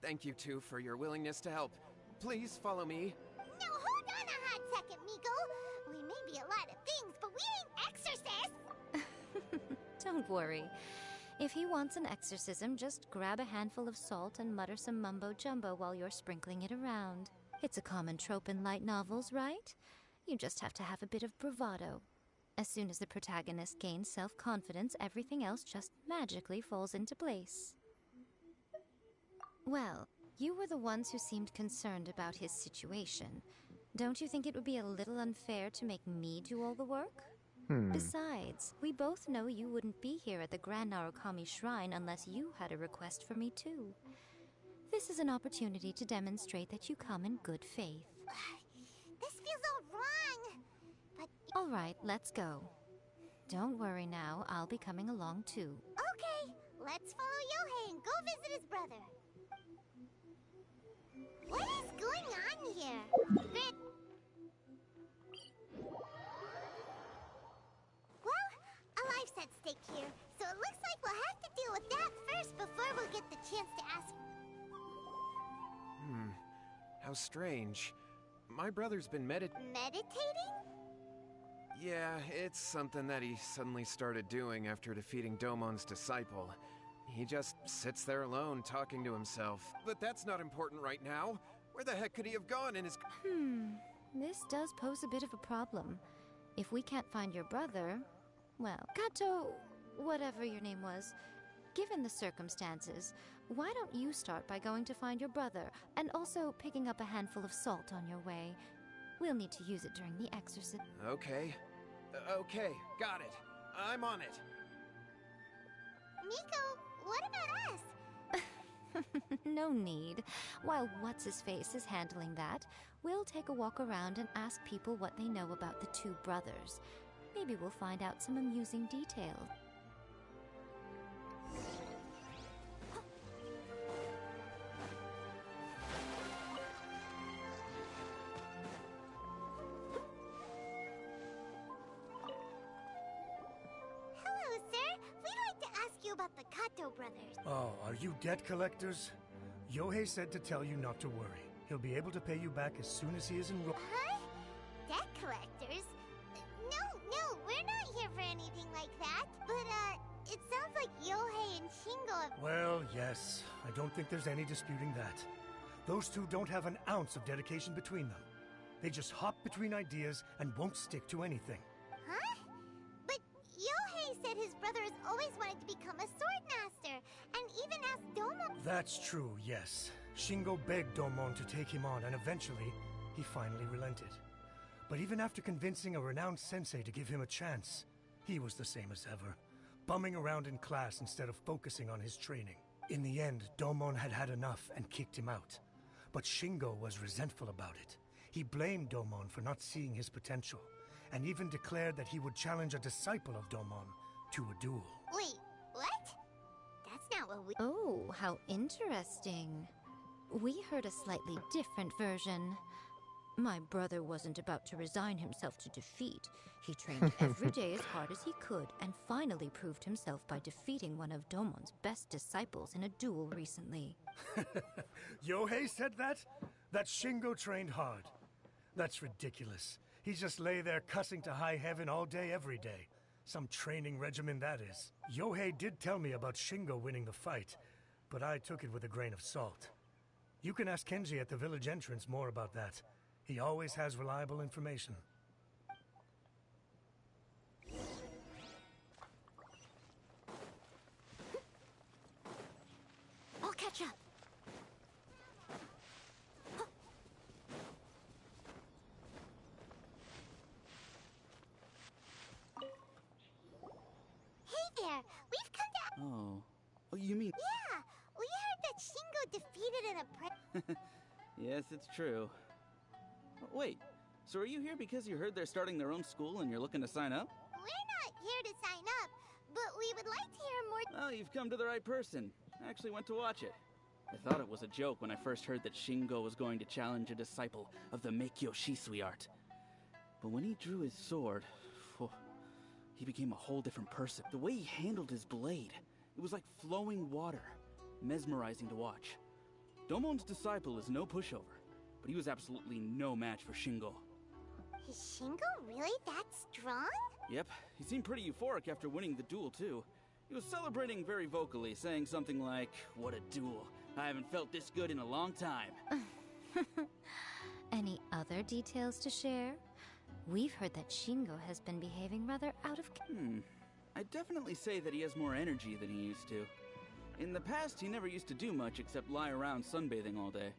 Thank you two for your willingness to help. Please follow me. No, hold on a hot second, Miko! We may be a lot of things, but we ain't exorcists! Don't worry. If he wants an exorcism, just grab a handful of salt and mutter some mumbo-jumbo while you're sprinkling it around. It's a common trope in light novels, right? You just have to have a bit of bravado. As soon as the protagonist gains self-confidence, everything else just magically falls into place. Well, you were the ones who seemed concerned about his situation. Don't you think it would be a little unfair to make me do all the work? Besides, we both know you wouldn't be here at the Grand Narukami Shrine unless you had a request for me too. This is an opportunity to demonstrate that you come in good faith. This feels all wrong! But... All right, let's go. Don't worry now, I'll be coming along too. Okay, let's follow Yohei and go visit his brother. What is going on here? Well, a life's at stake here, so it looks like we'll have to deal with that first before we'll get the chance to ask. How strange. My brother's been Meditating? Yeah, it's something that he suddenly started doing after defeating Domon's disciple. He just sits there alone, talking to himself. But that's not important right now. Where the heck could he have gone in his... This does pose a bit of a problem. If we can't find your brother... Well, Kato, whatever your name was, given the circumstances, why don't you start by going to find your brother, and also picking up a handful of salt on your way? We'll need to use it during the exorcism. Okay. Okay, got it. I'm on it. Miko, what about us? No need. While What's-His-Face is handling that, we'll take a walk around and ask people what they know about the two brothers. Maybe we'll find out some amusing details. Hello, sir. We'd like to ask you about the Kato brothers. Oh, are you debt collectors? Yohei said to tell you not to worry. He'll be able to pay you back as soon as he is enrolled. Huh? Debt collectors? No, we're not here for anything like that. But, it sounds like Yohei and Shingo have... Well, yes. I don't think there's any disputing that. Those two don't have an ounce of dedication between them. They just hop between ideas and won't stick to anything. Huh? But Yohei said his brother has always wanted to become a sword master, and even asked Domo... That's true, yes. Shingo begged Domon to take him on, and eventually, he finally relented. But even after convincing a renowned sensei to give him a chance, he was the same as ever, bumming around in class instead of focusing on his training. In the end, Domon had had enough and kicked him out. But Shingo was resentful about it. He blamed Domon for not seeing his potential, and even declared that he would challenge a disciple of Domon to a duel. Wait, what? That's not what we... Oh, how interesting. We heard a slightly different version. My brother wasn't about to resign himself to defeat. He trained every day as hard as he could and finally proved himself by defeating one of Domon's best disciples in a duel recently. Yohei said that? That Shingo trained hard. That's ridiculous. He just lay there cussing to high heaven all day, every day. Some training regimen, that is. Yohei did tell me about Shingo winning the fight, but I took it with a grain of salt. You can ask Kenji at the village entrance more about that. He always has reliable information. I'll catch up. Hey there, we've come to... Oh, you mean... Yeah, we heard that Shingo defeated in a pre... Yes, it's true. Wait, so are you here because you heard they're starting their own school and you're looking to sign up? We're not here to sign up, but we would like to hear more... Well, you've come to the right person. I actually went to watch it. I thought it was a joke when I first heard that Shingo was going to challenge a disciple of the Meikyo Shisui art. But when he drew his sword, he became a whole different person. The way he handled his blade, it was like flowing water, mesmerizing to watch. Domon's disciple is no pushover, but he was absolutely no match for Shingo. Is Shingo really that strong? Yep, he seemed pretty euphoric after winning the duel, too. He was celebrating very vocally, saying something like, "What a duel. I haven't felt this good in a long time." Any other details to share? We've heard that Shingo has been behaving rather out of... I'd definitely say that he has more energy than he used to. In the past, he never used to do much except lie around sunbathing all day.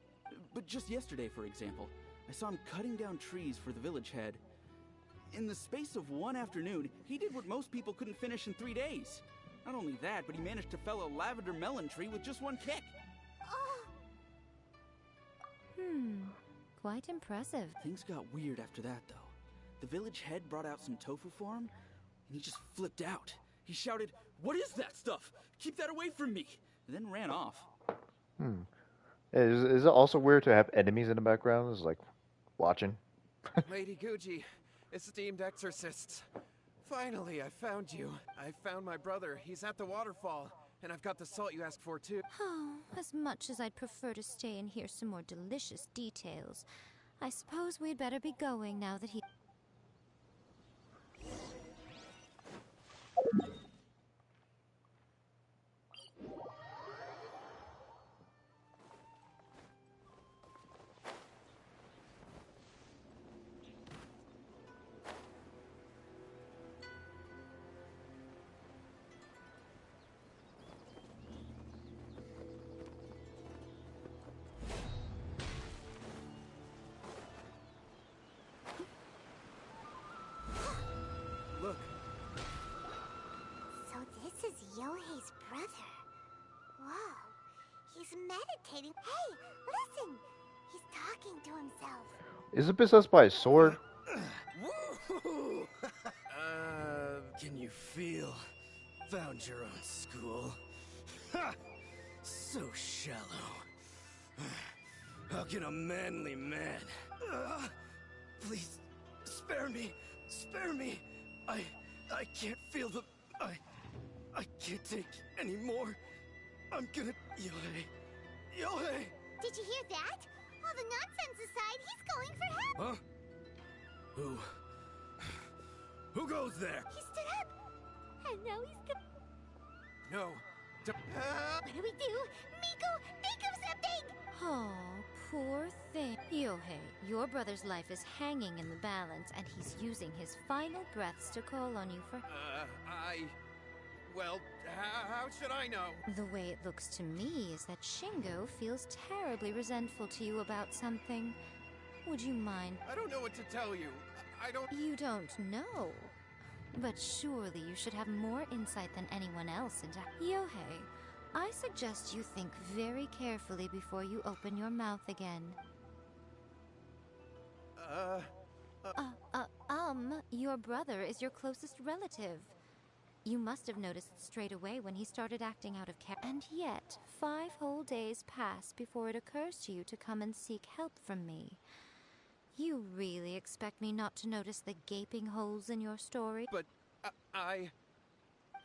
But just yesterday, for example, I saw him cutting down trees for the village head. In the space of one afternoon, he did what most people couldn't finish in 3 days. Not only that, but he managed to fell a lavender melon tree with just one kick. Quite impressive. Things got weird after that, though. The village head brought out some tofu for him, and he just flipped out. He shouted, "What is that stuff? Keep that away from me!" And then ran off. Is it also weird to have enemies in the background? It's like watching. Lady Guji, esteemed exorcists. Finally, I found you. I found my brother. He's at the waterfall. And I've got the salt you asked for, too. Oh, as much as I'd prefer to stay and hear some more delicious details, I suppose we'd better be going now that he... irritating. Hey, listen! He's talking to himself. Is it possessed by a sword? Woohoo! Can you feel? Found your own school. Ha! So shallow. How can a manly man? Please, spare me. Spare me. I can't feel the... I can't take any more. I'm gonna... Yohei. Yohei! Did you hear that? All the nonsense aside, he's calling for help! Huh? Who goes there? He stood up! And now he's gonna... No. What do we do? Miko, think of something! Oh, poor thing. Yohei, your brother's life is hanging in the balance, and he's using his final breaths to call on you for... Well, how should I know? The way it looks to me is that Shingo feels terribly resentful to you about something. Would you mind? I don't know what to tell you. I don't... You don't know. But surely you should have more insight than anyone else into... Yohei, I suggest you think very carefully before you open your mouth again. Your brother is your closest relative. You must have noticed straight away when he started acting out of character. And yet, 5 whole days pass before it occurs to you to come and seek help from me. You really expect me not to notice the gaping holes in your story? But,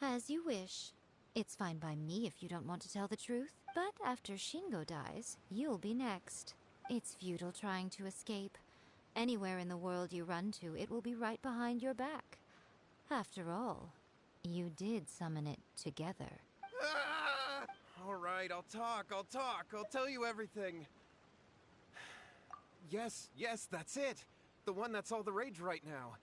As you wish. It's fine by me if you don't want to tell the truth. But after Shingo dies, you'll be next. It's futile trying to escape. Anywhere in the world you run to, it will be right behind your back. After all, you did summon it together. All right, I'll talk. I'll tell you everything. Yes, that's it. The one that's all the rage right now.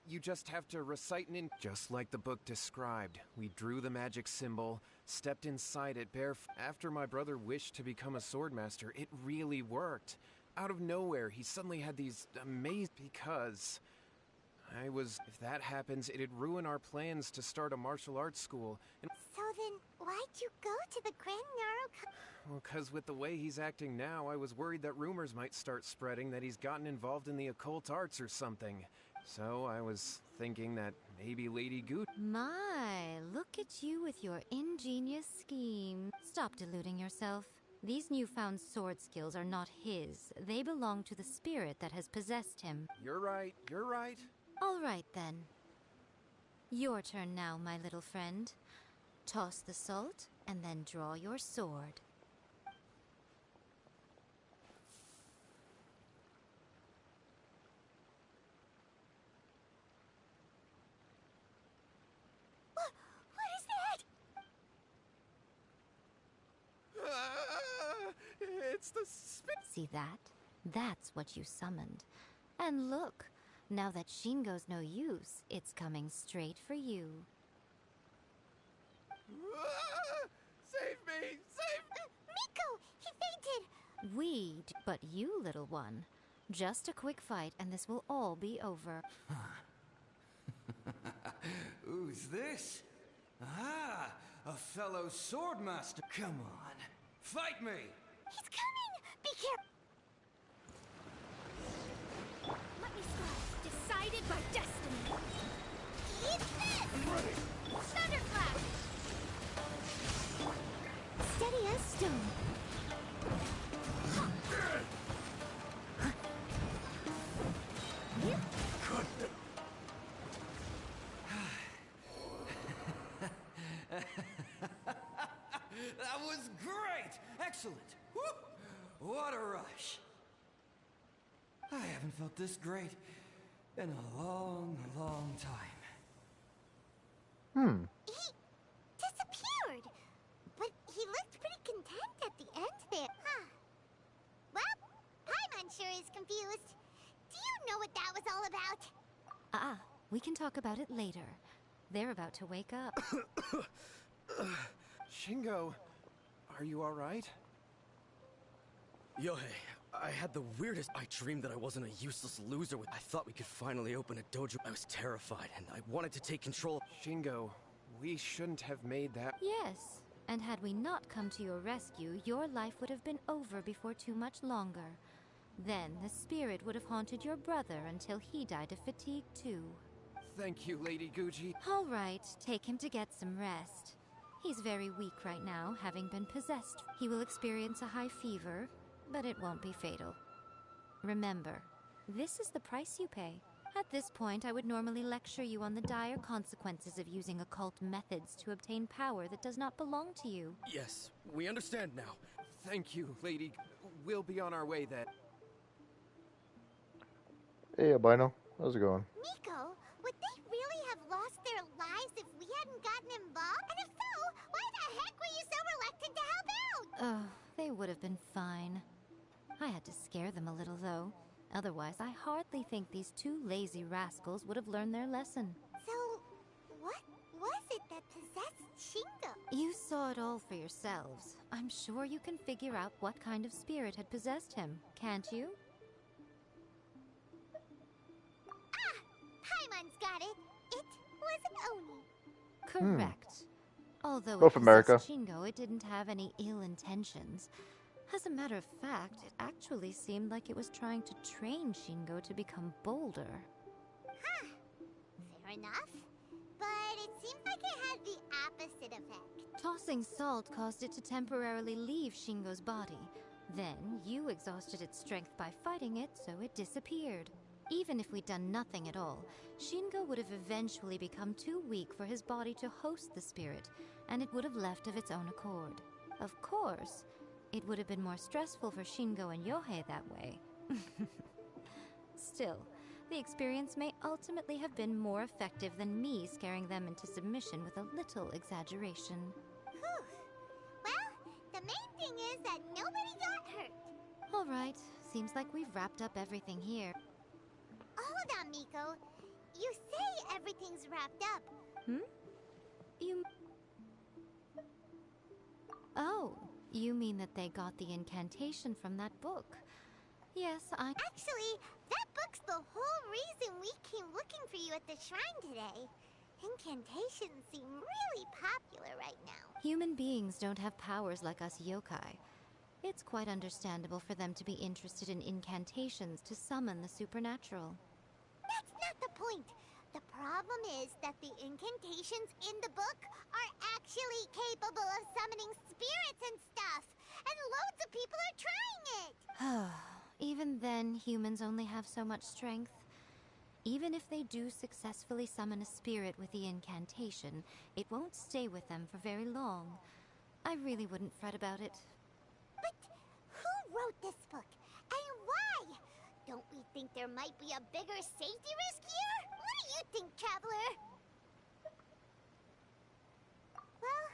You just have to recite an just like the book described. We drew the magic symbol, stepped inside it After my brother wished to become a swordmaster, it really worked. Out of nowhere, he suddenly had these amazing... Because... If that happens, it'd ruin our plans to start a martial arts school. And So then, why'd you go to the Grand Naro... well, because with the way he's acting now, I was worried that rumors might start spreading that he's gotten involved in the occult arts or something. So I was thinking that maybe Lady Goot... My, look at you with your ingenious scheme. Stop deluding yourself. These newfound sword skills are not his. They belong to the spirit that has possessed him. You're right. All right, then. Your turn now, my little friend. Toss the salt, and then draw your sword. What is that? It's the spit. See that? That's what you summoned. And look, now that Shingo's no use, it's coming straight for you. Save me! Miko! He fainted! But you, little one. Just a quick fight and this will all be over. Who's this? Ah, a fellow swordmaster. Come on, fight me! He's coming! Be careful! Let me start. Decided by destiny. Eat this! I'm ready. Thunderclap! Steady as stone. That was great! Excellent! Whoop! What a rush! I haven't felt this great in a long, long time. He disappeared! But he looked pretty content at the end there. Huh. Well, Paimon sure is confused. Do you know what that was all about? We can talk about it later. They're about to wake up. Shingo, are you alright? Yohei, I had the weirdest... I dreamed that I wasn't a useless loser. I thought we could finally open a dojo. I was terrified, and I wanted to take control. Shingo, we shouldn't have made that... Yes, And had we not come to your rescue, your life would have been over before too much longer. Then the spirit would have haunted your brother until he died of fatigue too. Thank you, Lady Gucci. All right, take him to get some rest. He's very weak right now, having been possessed. He will experience a high fever, but it won't be fatal. Remember, this is the price you pay. At this point, I would normally lecture you on the dire consequences of using occult methods to obtain power that does not belong to you. Yes, we understand now. Thank you, Lady. We'll be on our way then. Hey, albino. How's it going? Nico, would they really have lost their lives if we hadn't gotten involved? And if so, why the heck were you so reluctant to help out? Oh, they would have been fine. I had to scare them a little, though. Otherwise, I hardly think these two lazy rascals would have learned their lesson. So, what was it that possessed Shingo? You saw it all for yourselves. I'm sure you can figure out what kind of spirit had possessed him, can't you? Ah! Paimon's got it. It was an Oni. Correct. Although Both it America. possessed Shingo, it didn't have any ill intentions. As a matter of fact, it actually seemed like it was trying to train Shingo to become bolder. Huh. Fair enough. But it seems like it had the opposite effect. Tossing salt caused it to temporarily leave Shingo's body. Then, you exhausted its strength by fighting it, so it disappeared. Even if we'd done nothing at all, Shingo would have eventually become too weak for his body to host the spirit, and it would have left of its own accord. Of course, it would have been more stressful for Shingo and Yohei that way. Still, the experience may ultimately have been more effective than me scaring them into submission with a little exaggeration. Whew. Well, the main thing is that nobody got hurt. All right, seems like we've wrapped up everything here. Hold on, Miko. You say everything's wrapped up. Oh, you mean that they got the incantation from that book? Yes, Actually, that book's the whole reason we came looking for you at the shrine today. Incantations seem really popular right now. Human beings don't have powers like us yokai. It's quite understandable for them to be interested in incantations to summon the supernatural. That's not the point. The problem is that the incantations in the book are actually capable of summoning spirits and stuff. And loads of people are trying it. Even then, humans only have so much strength. Even if they do successfully summon a spirit with the incantation, it won't stay with them for very long. I really wouldn't fret about it. But who wrote this book? And why? Don't we think there might be a bigger safety risk here? What do you think, Traveler? Well,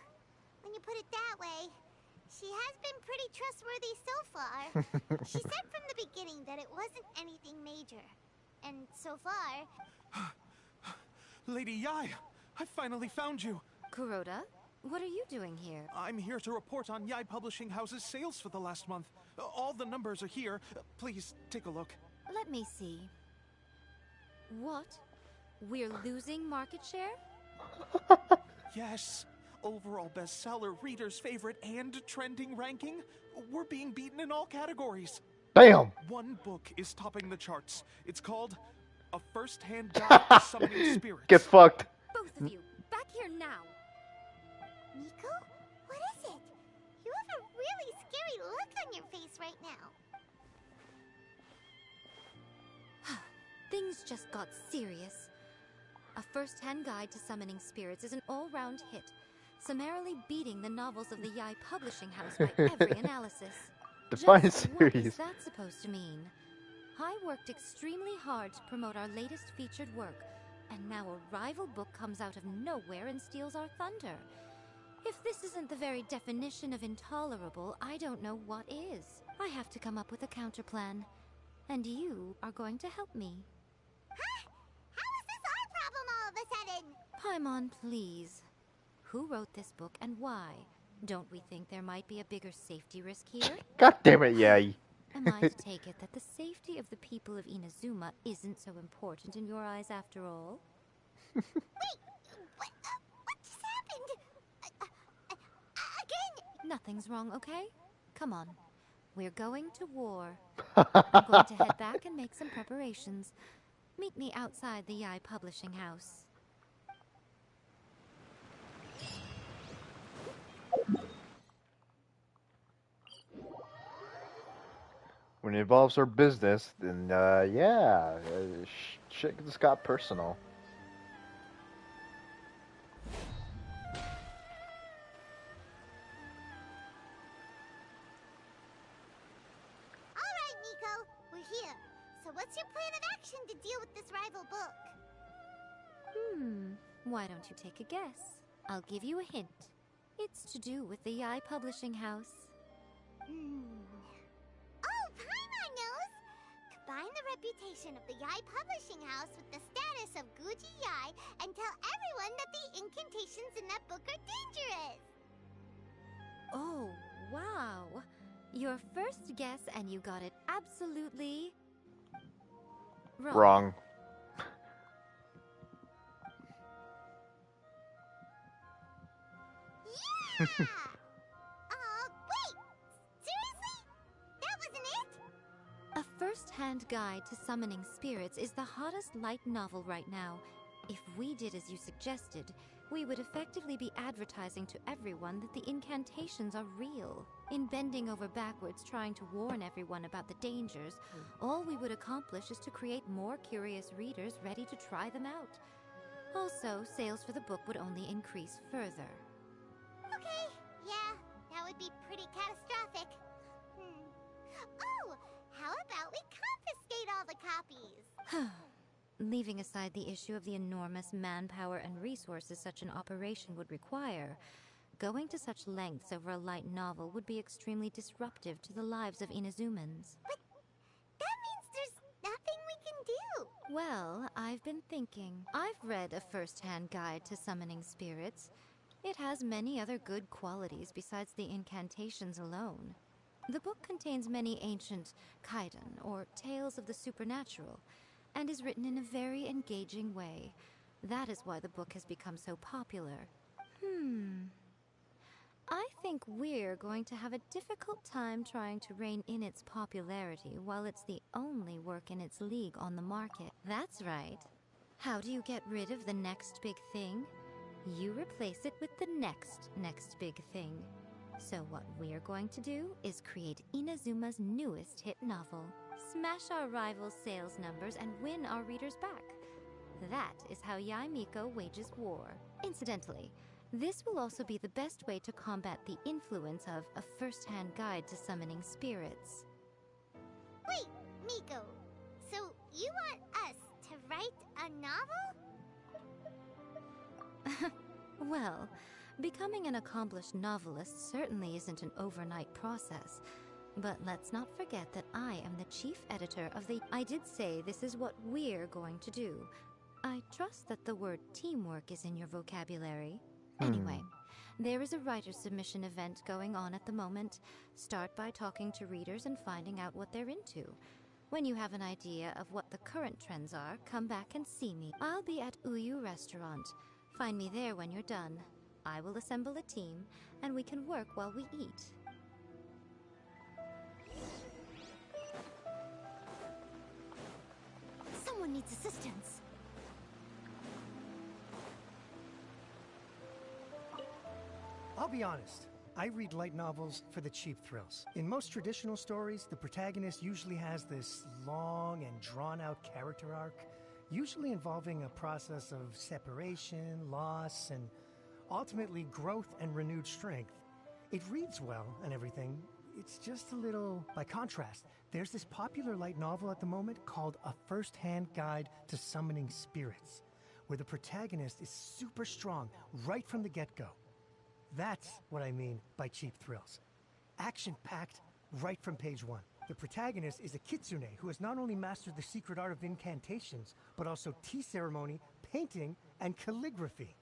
when you put it that way, she has been pretty trustworthy so far. She said from the beginning that it wasn't anything major. And so far... Lady Yai, I finally found you. Kuroda, what are you doing here? I'm here to report on Yai Publishing House's sales for the last month. All the numbers are here. Please take a look. Let me see. What? We're losing market share? Yes. Overall bestseller, reader's favorite, and trending ranking. We're being beaten in all categories. Damn! One book is topping the charts. It's called A First-Hand Guide to Summoning Spirits. Get fucked. Both of you, back here now! Nico? What is it? You have a really scary look on your face right now. Things just got serious. A First-Hand Guide to Summoning Spirits is an all-round hit, summarily beating the novels of the Yai Publishing House by every analysis. Define Just what is series. that supposed to mean? I worked extremely hard to promote our latest featured work, and now a rival book comes out of nowhere and steals our thunder. If this isn't the very definition of intolerable, I don't know what is. I have to come up with a counterplan, and you are going to help me. Huh? How is this our problem all of a sudden? Paimon, please. Who wrote this book and why? Don't we think there might be a bigger safety risk here? God damn it, Yai. Am I to take it that the safety of the people of Inazuma isn't so important in your eyes after all? Wait, what just happened? Nothing's wrong, okay? Come on. We're going to war. I'm going to head back and make some preparations. Meet me outside the Yai Publishing House. When it involves our business, then yeah, shit just got personal. Alright, Nico, we're here. So what's your plan of action to deal with this rival book? Why don't you take a guess? I'll give you a hint. It's to do with the Yai Publishing House. Oh, Paimon knows! Combine the reputation of the Yai Publishing House with the status of Guji Yai and tell everyone that the incantations in that book are dangerous! Oh, wow. Your first guess and you got it absolutely... Wrong. Yeah! Wait! Seriously? That wasn't it? A first-hand guide to summoning spirits is the hottest light novel right now. If we did as you suggested, we would effectively be advertising to everyone that the incantations are real. In bending over backwards trying to warn everyone about the dangers, all we would accomplish is to create more curious readers ready to try them out. Also, sales for the book would only increase further. Okay, yeah, that would be pretty catastrophic. Oh, how about we confiscate all the copies? Leaving aside the issue of the enormous manpower and resources such an operation would require, going to such lengths over a light novel would be extremely disruptive to the lives of Inazumans. But that means there's nothing we can do. Well, I've been thinking. I've read a first-hand guide to summoning spirits. It has many other good qualities besides the incantations alone. The book contains many ancient kaiden, or tales of the supernatural, and is written in a very engaging way. That is why the book has become so popular. I think we're going to have a difficult time trying to rein in its popularity while it's the only work in its league on the market. That's right. How do you get rid of the next big thing? You replace it with the next big thing. So what we're going to do is create Inazuma's newest hit novel. Smash our rivals' sales numbers and win our readers back. That is how Yai Miko wages war. Incidentally, this will also be the best way to combat the influence of a first-hand guide to summoning spirits. Wait, Miko, so you want us to write a novel? Well, becoming an accomplished novelist certainly isn't an overnight process. But let's not forget that I am the chief editor of the... I did say this is what we're going to do. I trust that the word teamwork is in your vocabulary. Anyway, there is a writer's submission event going on at the moment. Start by talking to readers and finding out what they're into. When you have an idea of what the current trends are, come back and see me. I'll be at Uyu Restaurant. Find me there when you're done. I will assemble a team, and we can work while we eat. Someone needs assistance. I'll be honest. I read light novels for the cheap thrills. In most traditional stories, the protagonist usually has this long and drawn-out character arc, usually involving a process of separation, loss, and ultimately growth and renewed strength. It reads well and everything. It's just a little... By contrast, there's this popular light novel at the moment called A First-Hand Guide to Summoning Spirits, where the protagonist is super strong right from the get-go. That's what I mean by cheap thrills. Action-packed right from page one. The protagonist is a kitsune who has not only mastered the secret art of incantations, but also tea ceremony, painting, and calligraphy.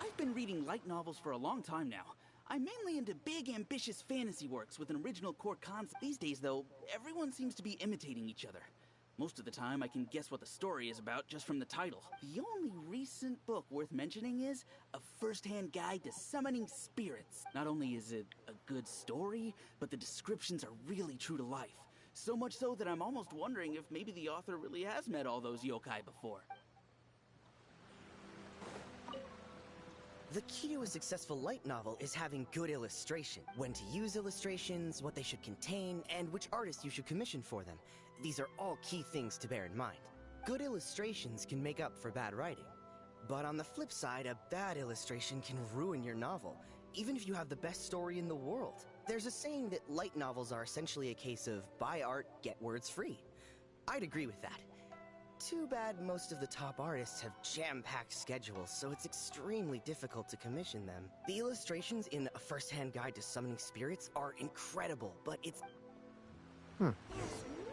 I've been reading light novels for a long time now. I'm mainly into big, ambitious fantasy works with an original core concept. These days, though, everyone seems to be imitating each other. Most of the time, I can guess what the story is about just from the title. The only recent book worth mentioning is A First-Hand Guide to Summoning Spirits. Not only is it a good story, but the descriptions are really true to life. So much so that I'm almost wondering if maybe the author really has met all those yokai before. The key to a successful light novel is having good illustration. When to use illustrations, what they should contain, and which artists you should commission for them. These are all key things to bear in mind. Good illustrations can make up for bad writing. But on the flip side, a bad illustration can ruin your novel, even if you have the best story in the world. There's a saying that light novels are essentially a case of buy art, get words free. I'd agree with that. Too bad most of the top artists have jam-packed schedules, so it's extremely difficult to commission them. The illustrations in A First-Hand Guide to Summoning Spirits are incredible, but it's... There's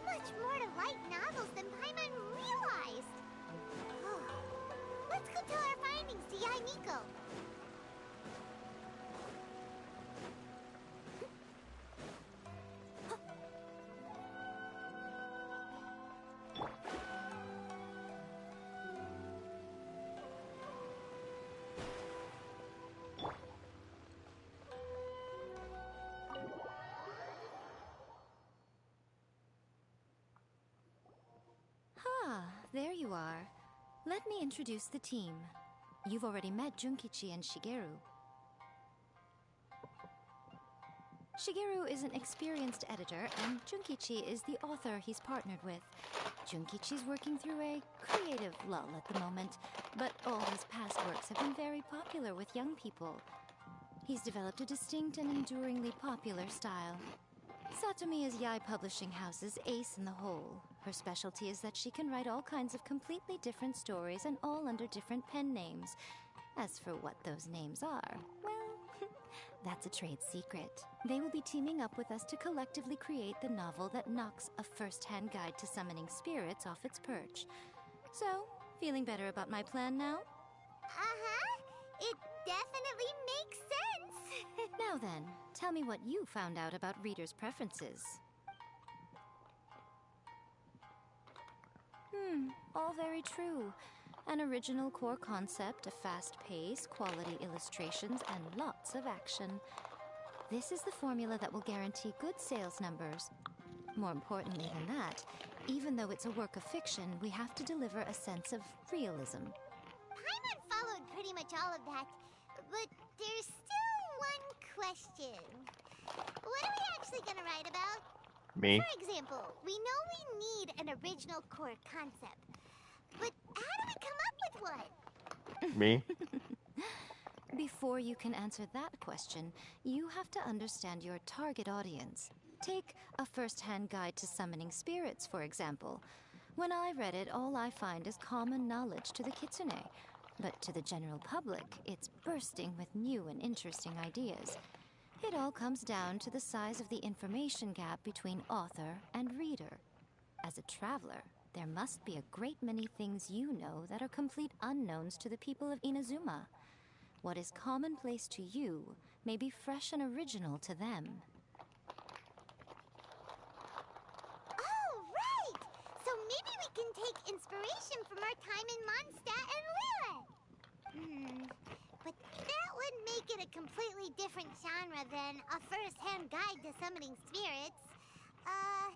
much more to light novels than Paimon realized. Let's go tell our findings to Yai Miko. There you are. Let me introduce the team. You've already met Junkichi and Shigeru. Shigeru is an experienced editor, and Junkichi is the author he's partnered with. Junkichi's working through a creative lull at the moment, but all his past works have been very popular with young people. He's developed a distinct and enduringly popular style. Satomi is Yai Publishing House's ace in the hole. Her specialty is that she can write all kinds of completely different stories and all under different pen names. As for what those names are, well, that's a trade secret. They will be teaming up with us to collectively create the novel that knocks A First-Hand Guide to Summoning Spirits off its perch. So, feeling better about my plan now? It definitely makes sense. Now then, tell me what you found out about readers' preferences. All very true. An original core concept, a fast pace, quality illustrations, and lots of action. This is the formula that will guarantee good sales numbers. More importantly than that, even though it's a work of fiction, we have to deliver a sense of realism. Paimon followed pretty much all of that, but there's still one question. What are we actually gonna write about? Me? For example, we know we need an original core concept, but how do we come up with one? Me? Before you can answer that question, you have to understand your target audience. Take A First-Hand Guide to Summoning Spirits, for example. When I read it, all I find is common knowledge to the kitsune. But to the general public, it's bursting with new and interesting ideas. It all comes down to the size of the information gap between author and reader. As a traveler, there must be a great many things you know that are complete unknowns to the people of Inazuma. What is commonplace to you may be fresh and original to them. Oh, right! So maybe we can take inspiration from our time in Mondstadt and Liyue. But that would make it a completely different genre than A First-Hand Guide to Summoning Spirits.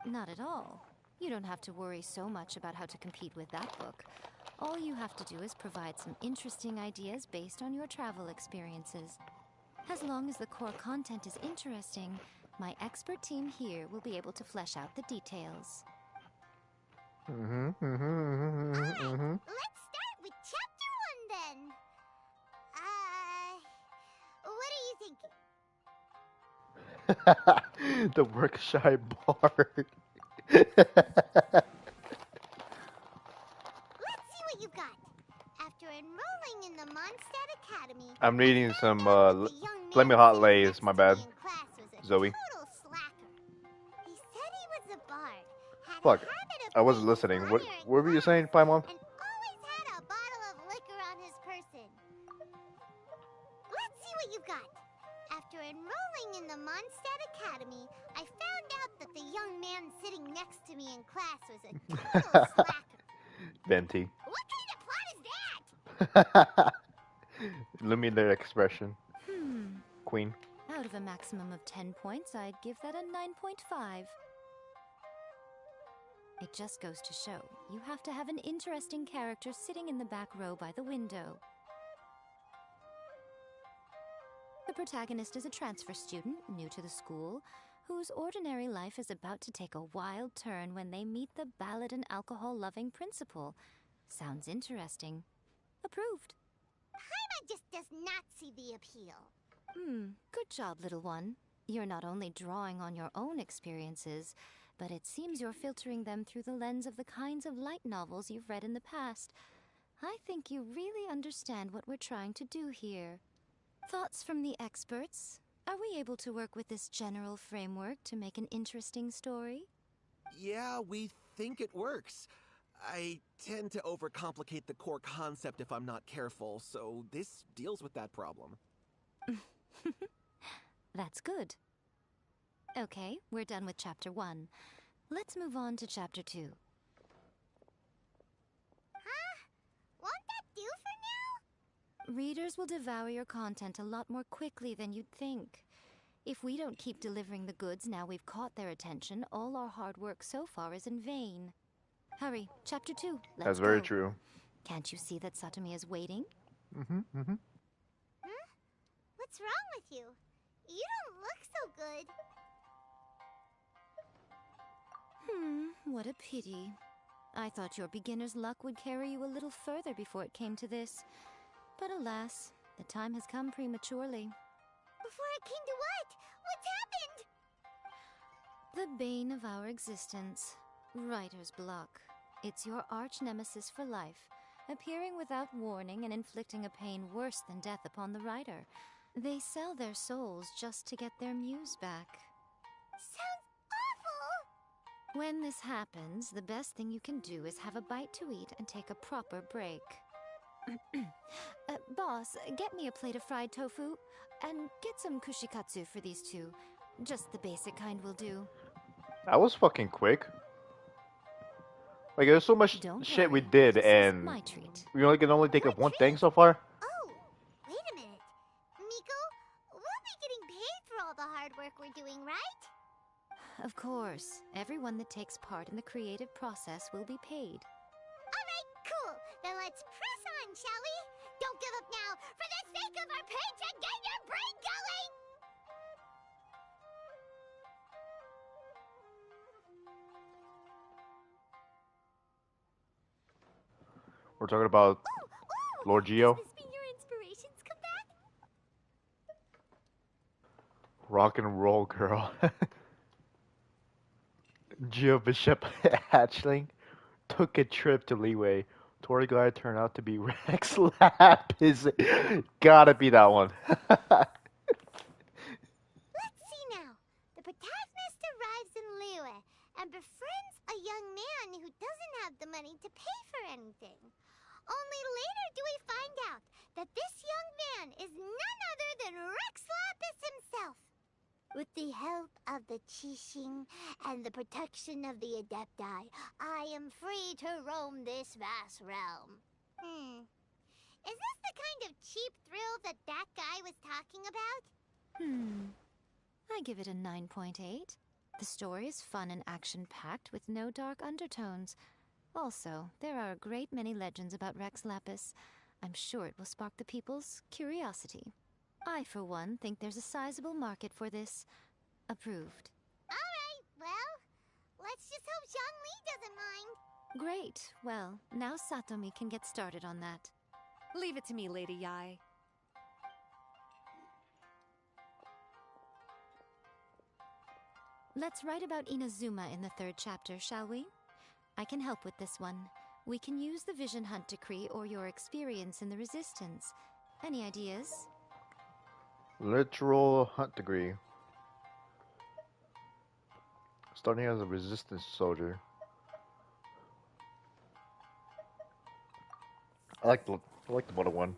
Not at all. You don't have to worry so much about how to compete with that book. All you have to do is provide some interesting ideas based on your travel experiences. As long as the core content is interesting, my expert team here will be able to flesh out the details. Let's start with Chapter 1 then. What are you thinking? The work-shy bard. Let's see what you've got. After enrolling in the Mondstadt Academy, I'm needing some, the young Flaming man Hot sitting Lays, next my to me bad. in class was a Zoe. total slacker. He said he was a bard, had Fuck, a habit of I wasn't playing listening. his What lyre in were you class, saying, Paimon? and always had a bottle of liquor on his person. Let's see what you've got. After enrolling in the Mondstadt Academy, I found out that the young man sitting next to me in class was a total slacker. Venti. What kind of plot is that? Luminary expression. Hmm. Queen. Out of a maximum of 10 points, I'd give that a 9.5. It just goes to show, you have to have an interesting character sitting in the back row by the window. The protagonist is a transfer student, new to the school, whose ordinary life is about to take a wild turn when they meet the ballad and alcohol-loving principal. Sounds interesting. Approved. Paimon just does not see the appeal. Good job, little one. You're not only drawing on your own experiences, but it seems you're filtering them through the lens of the kinds of light novels you've read in the past. I think you really understand what we're trying to do here. Thoughts from the experts? Are we able to work with this general framework to make an interesting story? Yeah, we think it works. I tend to overcomplicate the core concept if I'm not careful, so this deals with that problem. That's good. Okay, we're done with Chapter 1. Let's move on to Chapter 2. Huh? Won't that do for now? Readers will devour your content a lot more quickly than you'd think. If we don't keep delivering the goods now we've caught their attention, all our hard work so far is in vain. Hurry, Chapter 2, let's go. That's very true. Can't you see that Satomi is waiting? Huh? What's wrong with you? You don't look so good. What a pity. I thought your beginner's luck would carry you a little further before it came to this. But alas, the time has come prematurely. Before it came to what? What's happened? The bane of our existence. Writer's block. It's your arch-nemesis for life, appearing without warning and inflicting a pain worse than death upon the writer. They sell their souls just to get their muse back. Sounds awful! When this happens, the best thing you can do is have a bite to eat and take a proper break. Boss, get me a plate of fried tofu, and get some kushikatsu for these two. Just the basic kind will do. That was fucking quick. Like, there's so much Don't shit worry, we did, this and is my treat. we only can only think of one thing so far. Oh, wait a minute. Miko, we'll be getting paid for all the hard work we're doing, right? Of course, everyone that takes part in the creative process will be paid. Alright, cool. Then let's press on, shall we? Don't give up now, for the sake of our paycheck, get your brain going! We're talking about Lord Geo. Does this mean your inspirations come back? Rock and roll girl. Geo Bishop Hatchling took a trip to Leeway. Tour guide turned out to be Rex Lapis. Gotta be that one. Let's see now. The protagonist arrives in Liyue and befriends a young man who doesn't have the money to pay for anything. Only later do we find out that this young man is none other than Rex Lapis himself. With the help of the Qixing and the protection of the Adepti, I am free to roam this vast realm. Is this the kind of cheap thrill that guy was talking about? I give it a 9.8. The story is fun and action-packed with no dark undertones. Also, there are a great many legends about Rex Lapis. I'm sure it will spark the people's curiosity. I, for one, think there's a sizable market for this. Approved. Alright, well, let's just hope Zhongli doesn't mind. Great. Well, now Satomi can get started on that. Leave it to me, Lady Yae. Let's write about Inazuma in the 3rd chapter, shall we? I can help with this one. We can use the Vision Hunt Decree or your experience in the Resistance. Any ideas? Literal hunt degree. Starting as a resistance soldier. I like the middle one.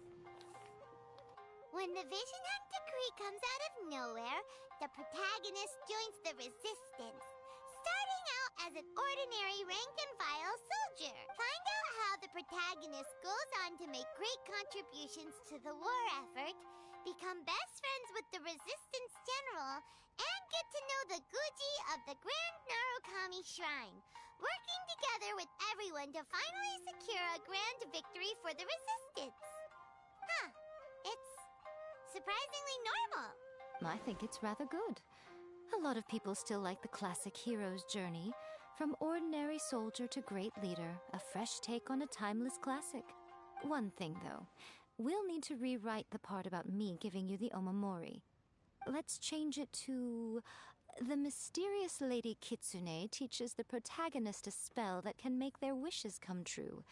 When the Vision Hunt Decree comes out of nowhere, the protagonist joins the resistance, starting out as an ordinary rank-and-file soldier. Find out how the protagonist goes on to make great contributions to the war effort, become best friends with the resistance general, and get to know the Guji of the Grand Narukami Shrine, working together with everyone to finally secure a grand victory for the resistance. Huh. It's surprisingly normal. I think it's rather good. A lot of people still like the classic hero's journey, from ordinary soldier to great leader, a fresh take on a timeless classic. One thing, though. We'll need to rewrite the part about me giving you the Omamori. Let's change it to... The mysterious Lady Kitsune teaches the protagonist a spell that can make their wishes come true.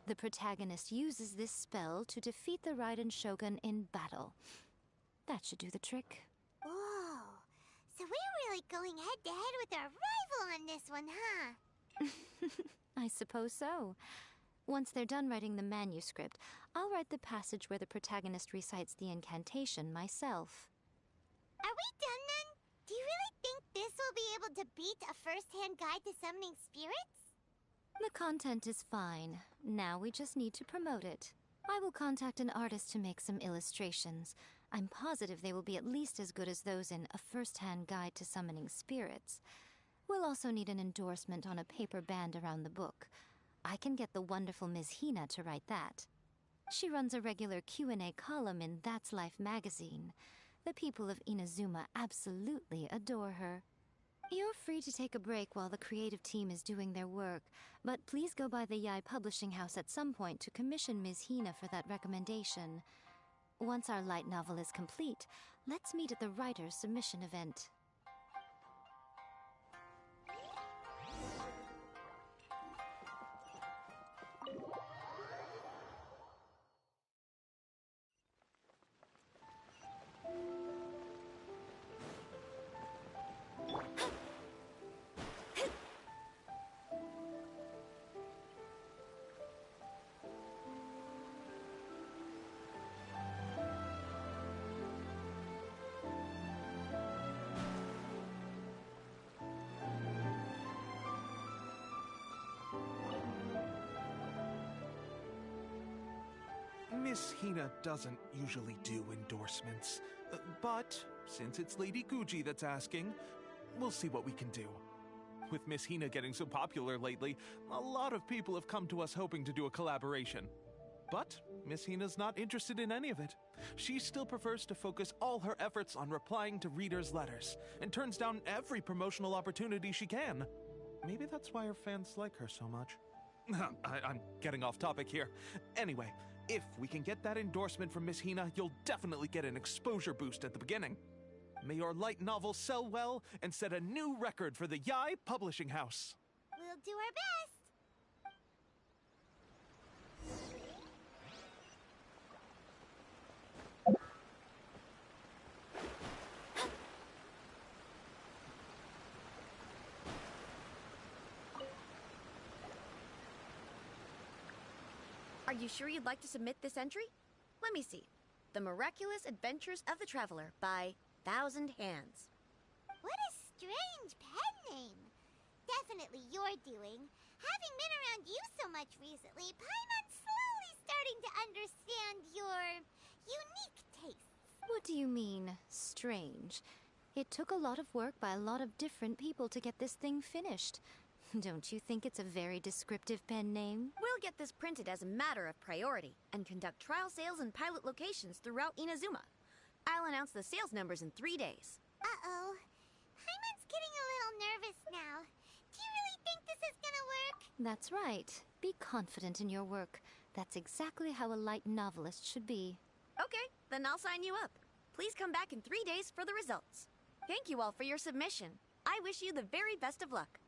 The protagonist uses this spell to defeat the Raiden Shogun in battle. That should do the trick. Whoa. So we're really going head-to-head with our rival on this one, huh? I suppose so. Once they're done writing the manuscript, I'll write the passage where the protagonist recites the incantation myself. Are we done then? Do you really think this will be able to beat a first-hand guide to summoning spirits? The content is fine. Now we just need to promote it. I will contact an artist to make some illustrations. I'm positive they will be at least as good as those in A First-Hand Guide to Summoning Spirits. We'll also need an endorsement on a paper band around the book. I can get the wonderful Ms. Hina to write that. She runs a regular Q&A column in That's Life magazine. The people of Inazuma absolutely adore her. You're free to take a break while the creative team is doing their work, but please go by the Yai Publishing House at some point to commission Ms. Hina for that recommendation. Once our light novel is complete, let's meet at the writer's submission event. Miss Hina doesn't usually do endorsements, but since it's Lady Guji that's asking, we'll see what we can do. With Miss Hina getting so popular lately, a lot of people have come to us hoping to do a collaboration. But Miss Hina's not interested in any of it. She still prefers to focus all her efforts on replying to readers' letters, and turns down every promotional opportunity she can. Maybe that's why her fans like her so much. I'm getting off topic here. Anyway, if we can get that endorsement from Miss Hina, you'll definitely get an exposure boost at the beginning. May your light novel sell well and set a new record for the Yai Publishing House. We'll do our best. Are you sure you'd like to submit this entry? Let me see. The Miraculous Adventures of the Traveler by Thousand Hands. What a strange pen name. Definitely your doing. Having been around you so much recently, Paimon's slowly starting to understand your unique tastes. What do you mean, strange? It took a lot of work by a lot of different people to get this thing finished. Don't you think it's a very descriptive pen name? We'll get this printed as a matter of priority and conduct trial sales in pilot locations throughout Inazuma. I'll announce the sales numbers in 3 days. Uh-oh. Paimon's getting a little nervous now. Do you really think this is gonna work? That's right. Be confident in your work. That's exactly how a light novelist should be. Okay, then I'll sign you up. Please come back in 3 days for the results. Thank you all for your submission. I wish you the very best of luck.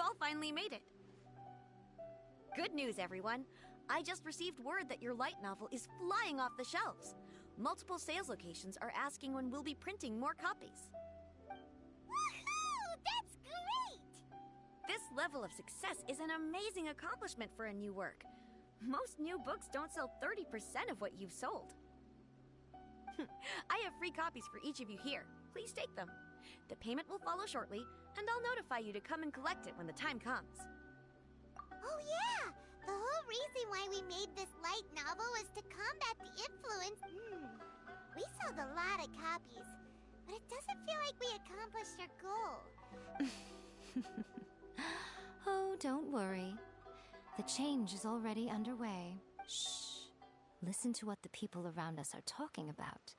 all finally made it. Good news, everyone. I just received word that your light novel is flying off the shelves. Multiple sales locations are asking when we'll be printing more copies. Woohoo! That's great! This level of success is an amazing accomplishment for a new work. Most new books don't sell 30% of what you've sold. I have free copies for each of you here. Please take them. The payment will follow shortly, and I'll notify you to come and collect it when the time comes. Oh yeah! The whole reason why we made this light novel was to combat the influence. We sold a lot of copies, but it doesn't feel like we accomplished our goal. Oh, don't worry. The change is already underway. Shh. Listen to what the people around us are talking about.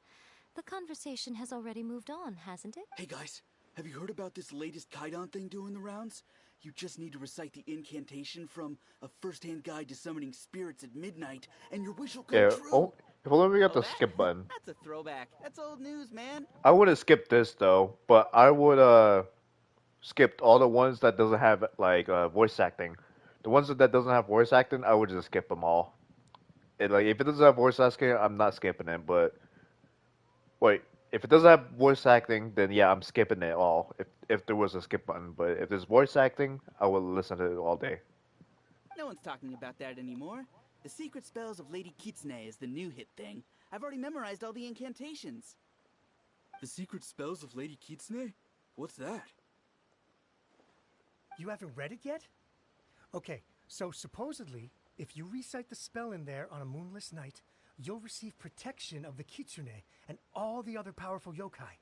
The conversation has already moved on, hasn't it? Hey guys, have you heard about this latest Kaidan thing doing the rounds? You just need to recite the incantation from A First-Hand Guide to Summoning Spirits at Midnight, and your wish will come Yeah. true. Oh, if only we got the skip button. That's a throwback. That's old news, man. I would have skipped this though, but I would skipped all the ones that doesn't have like voice acting. The ones that doesn't have voice acting, I would just skip them all. Like if it doesn't have voice acting, I'm not skipping it. But wait, if it doesn't have voice acting, then yeah, I'm skipping it all. If there was a skip button, but if there's voice acting, I will listen to it all day. No one's talking about that anymore. The Secret Spells of Lady Kitsune is the new hit thing. I've already memorized all the incantations. The Secret Spells of Lady Kitsune? What's that? You haven't read it yet? Okay, so supposedly, if you recite the spell in there on a moonless night, you'll receive protection of the Kitsune and all the other powerful yokai.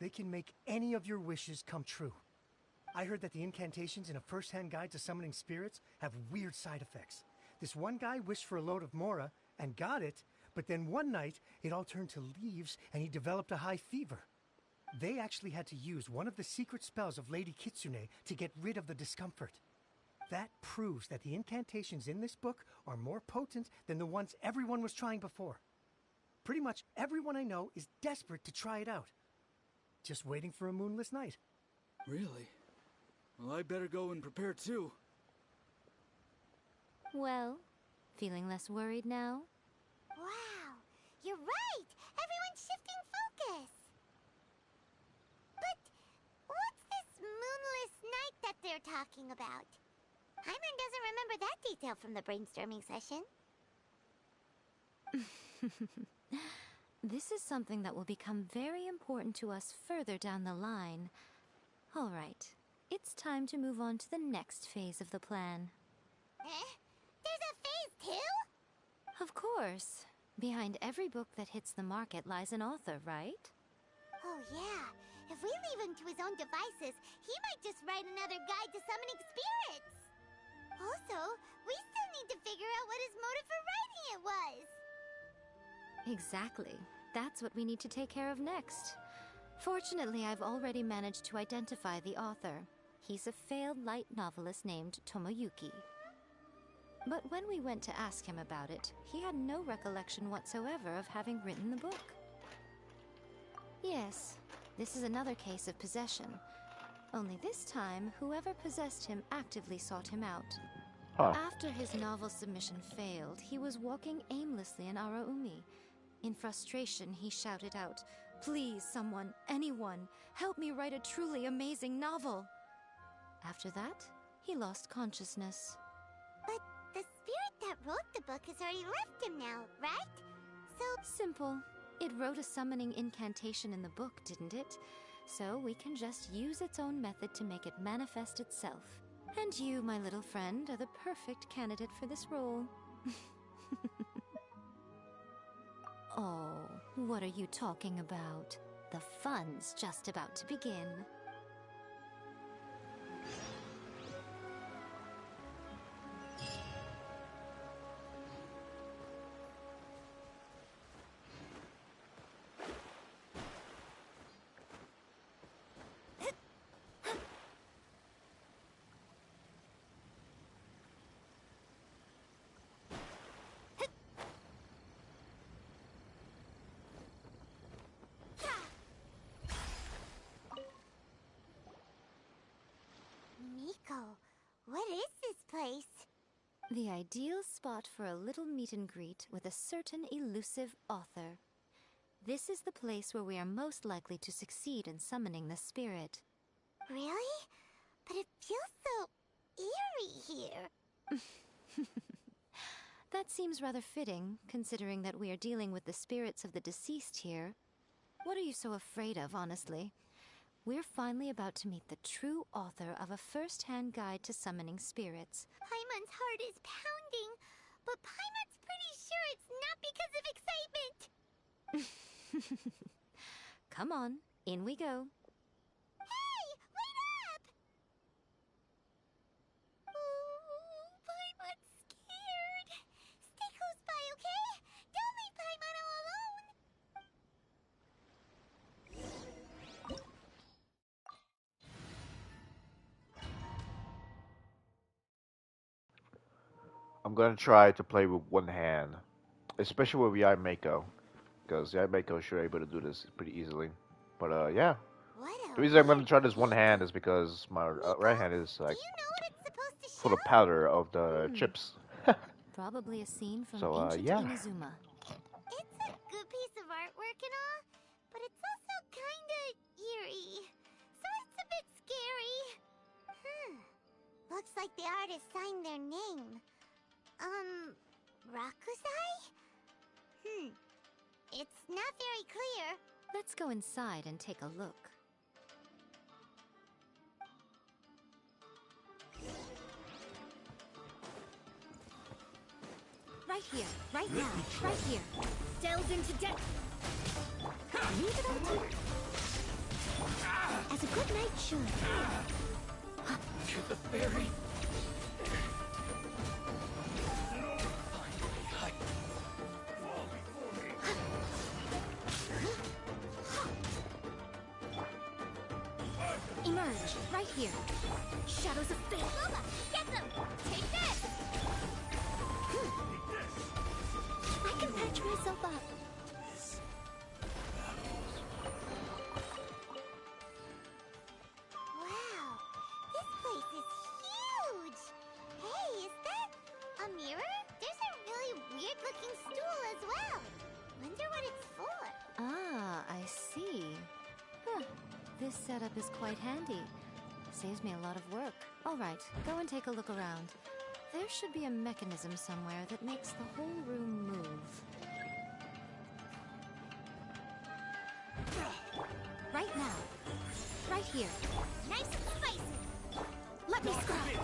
They can make any of your wishes come true. I heard that the incantations in A First-Hand Guide to Summoning Spirits have weird side effects. This one guy wished for a load of Mora and got it, but then one night it all turned to leaves and he developed a high fever. They actually had to use one of the secret spells of Lady Kitsune to get rid of the discomfort. That proves that the incantations in this book are more potent than the ones everyone was trying before. Pretty much everyone I know is desperate to try it out. Just waiting for a moonless night. Really? Well, I better go and prepare too. Well, feeling less worried now? Wow, you're right! Everyone's shifting focus! But what's this moonless night that they're talking about? Hyman doesn't remember that detail from the brainstorming session. This is something that will become very important to us further down the line. All right, it's time to move on to the next phase of the plan. There's a phase 2? Of course. Behind every book that hits the market lies an author, right? Oh yeah, if we leave him to his own devices, he might just write another guide to summoning spirits. Also, we still need to figure out what his motive for writing it was. Exactly. That's what we need to take care of next. Fortunately, I've already managed to identify the author. He's a failed light novelist named Tomoyuki. But when we went to ask him about it, he had no recollection whatsoever of having written the book. Yes, this is another case of possession. Only this time, whoever possessed him actively sought him out. Huh. After his novel submission failed, he was walking aimlessly in Araumi. In frustration, he shouted out, "Please, someone, anyone, help me write a truly amazing novel." After that, he lost consciousness. But the spirit that wrote the book has already left him now, right? So simple. It wrote a summoning incantation in the book, didn't it? So we can just use its own method to make it manifest itself. And you, my little friend, are the perfect candidate for this role. Oh, what are you talking about? The fun's just about to begin. What is this place? The ideal spot for a little meet and greet with a certain elusive author. This is the place where we are most likely to succeed in summoning the spirit. Really? But it feels so eerie here. That seems rather fitting, considering that we are dealing with the spirits of the deceased here. What are you so afraid of, honestly? We're finally about to meet the true author of a first-hand guide to summoning spirits. Paimon's heart is pounding, but Paimon's pretty sure it's not because of excitement. Come on, in we go. Hey, wait up! Oh, Paimon's scared. Stay close by, okay? Don't leave Paimon all alone. I'm gonna try to play with one hand, especially with Yai Mako, because Yai Mako should be able to do this pretty easily. But yeah. The reason I'm gonna try this one hand is because my right hand is like full of powder of the chips. Probably a scene from So, ancient yeah. Inazuma. It's a good piece of artwork and all, but it's also kinda eerie. So it's a bit scary. Looks like the artist signed their name. Rakusai? It's not very clear. Let's go inside and take a look. Right here, right now, right here. Delve into depth. Leave it up to... As a good knight should. To the ferry. Emerge, right here. Shadows of fate. Luma, get them! Take this! I can patch myself up. Wow, this place is huge! Hey, is that a mirror? There's a really weird-looking stool as well. Wonder what it's for. Ah, I see. Huh. This setup is quite handy. Saves me a lot of work. All right, go and take a look around. There should be a mechanism somewhere that makes the whole room move. Right now. Right here. Nice and spicy. Let me scratch.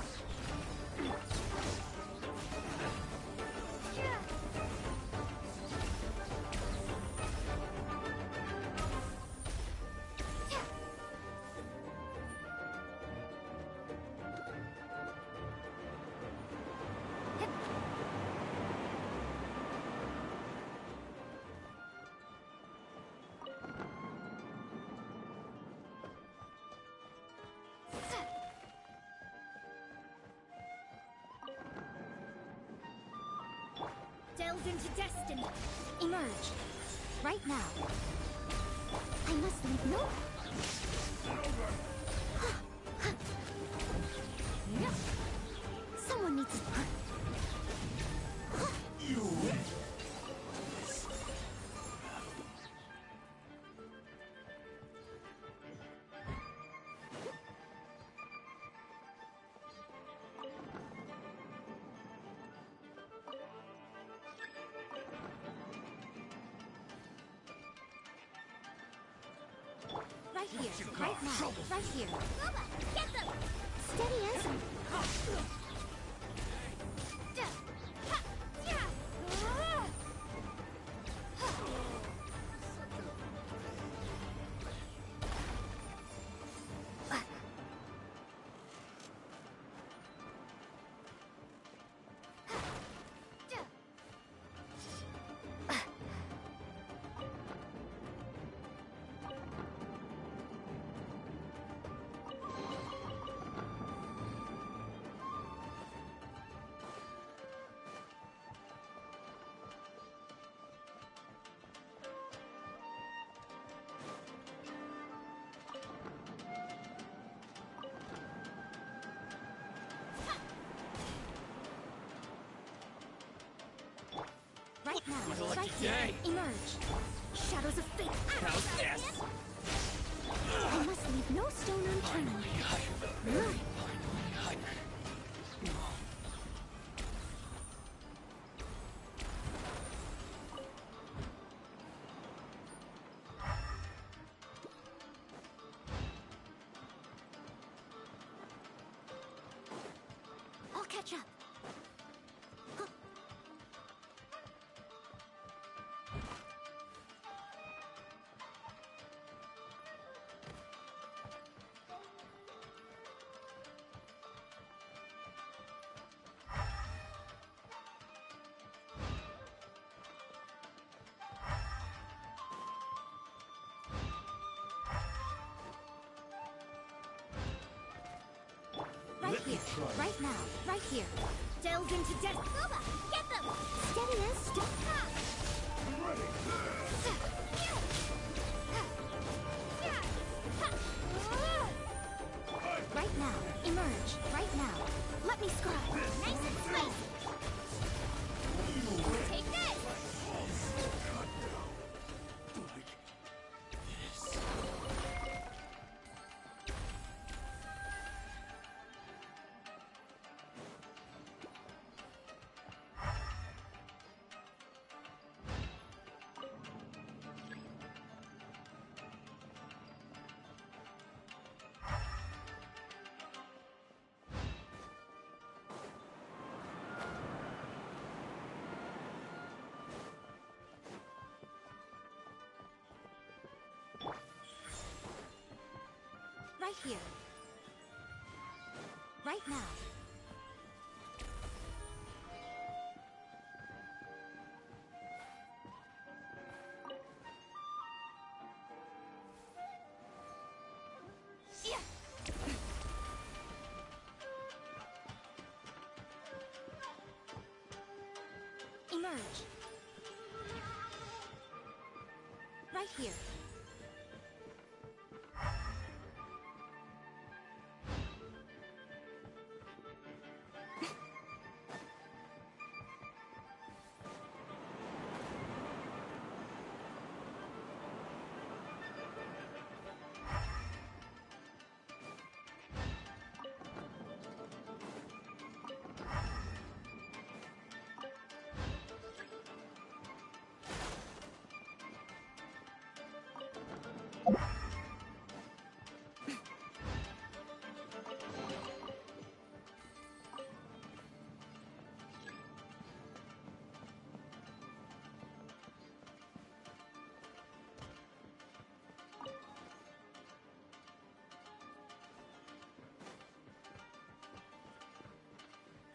Delve into destiny. Emerge. Right now. I must leave no... Someone needs to... Right here, right now, right here. Luma, get them! Steady as... day! Emerge. Shadows of fate. How's this? I must leave no stone unturned. I'll catch up. Right here, right now, right here. Delve into death. Luba, get them! Steady as stone. Right now, emerge, right now. Let me scribe. Nice and spicy. Take this! Right here. Right now. Yeah. Emerge. Right here.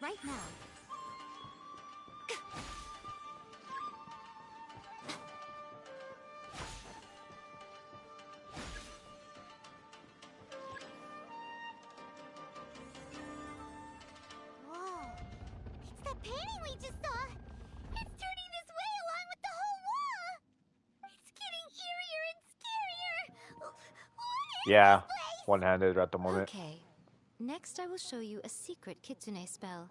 Right now. Whoa. It's that painting we just saw. It's turning this way along with the whole wall. It's getting eerier and scarier. What is Yeah, this place? one-handed at the moment. Okay. Next, I will show you a secret kitsune spell.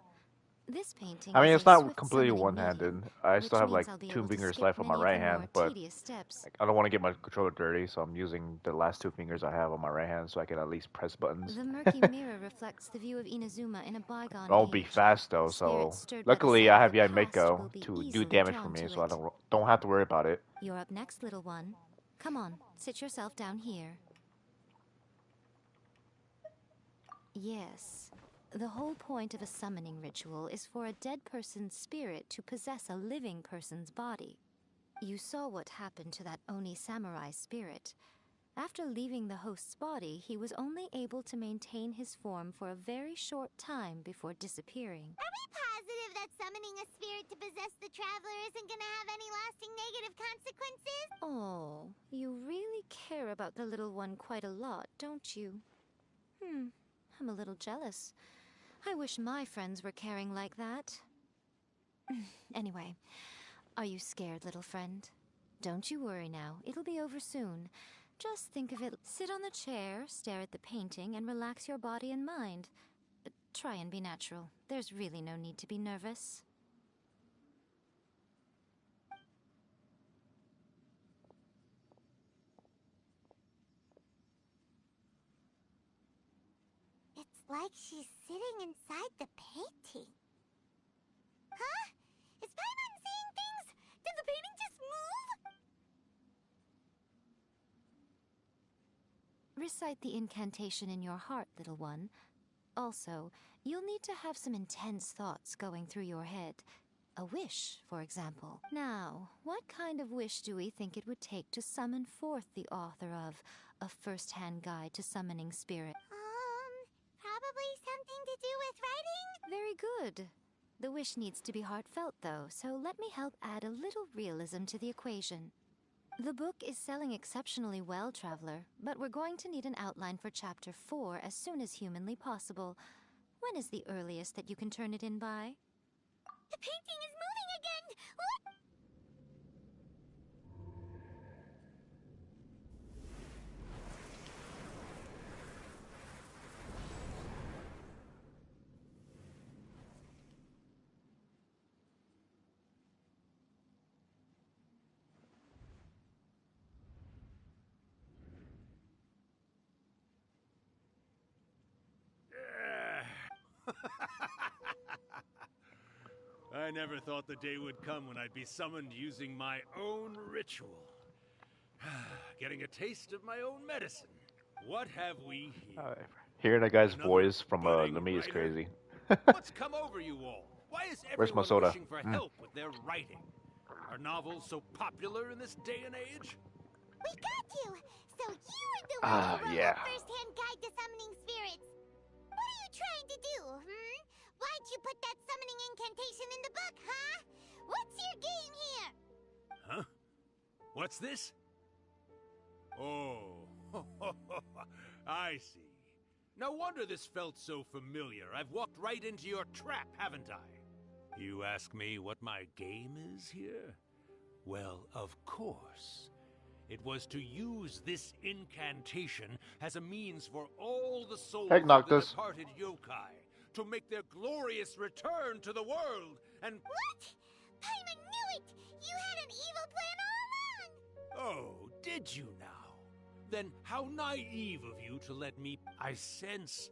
This painting I mean, is it's a not swift completely summoning one-handed. medium, I which still have like means I'll be 2 able to fingers skip left on my many of right the more hand, but tedious steps. I don't want to get my controller dirty, so I'm using the last 2 fingers I have on my right hand so I can at least press buttons. The murky mirror reflects the view of Inazuma in a bygone It won't be age. fast though, so Spirits stirred by the luckily sight I of have the past Yaimeko will be to do easily damage for drawn me, to so I it. don't have to worry about it. You're up next, little one. Come on, sit yourself down here. Yes. The whole point of a summoning ritual is for a dead person's spirit to possess a living person's body. You saw what happened to that Oni samurai spirit. After leaving the host's body, he was only able to maintain his form for a very short time before disappearing. Are we positive that summoning a spirit to possess the traveler isn't gonna have any lasting negative consequences? Oh, you really care about the little one quite a lot, don't you? I'm a little jealous. I wish my friends were caring like that. Anyway, are you scared, little friend? Don't you worry now, it'll be over soon. Just think of it. Sit on the chair, stare at the painting, and relax your body and mind. Try and be natural. There's really no need to be nervous. Like she's sitting inside the painting. Huh? Is Paimon seeing things? Did the painting just move? Recite the incantation in your heart, little one. Also, you'll need to have some intense thoughts going through your head. A wish, for example. Now, what kind of wish do we think it would take to summon forth the author of A First-Hand Guide to Summoning Spirit? Probably something to do with writing? Very good. The wish needs to be heartfelt, though, so let me help add a little realism to the equation. The book is selling exceptionally well, Traveler, but we're going to need an outline for Chapter 4 as soon as humanly possible. When is the earliest that you can turn it in by? The painting is moving again! What? I never thought the day would come when I'd be summoned using my own ritual. Getting a taste of my own medicine. What have we here? Hearing that guy's voice from Lumi is crazy. What's come over you all? Why is Where's my everyone soda? wishing for help with their writing? Are novels so popular in this day and age? We got you! So you are the one who wrote yeah. A First-Hand Guide to Summoning Spirits. What are you trying to do, Why'd you put that summoning incantation in the book, huh? What's your game here? Huh? What's this? Oh, I see. No wonder this felt so familiar. I've walked right into your trap, haven't I? You ask me what my game is here? Well, of course. It was to use this incantation as a means for all the souls Hey, of the Noctis. departed yokai to make their glorious return to the world and... What? Paimon knew it! You had an evil plan all along! Oh, did you now? Then how naive of you to let me... I sense...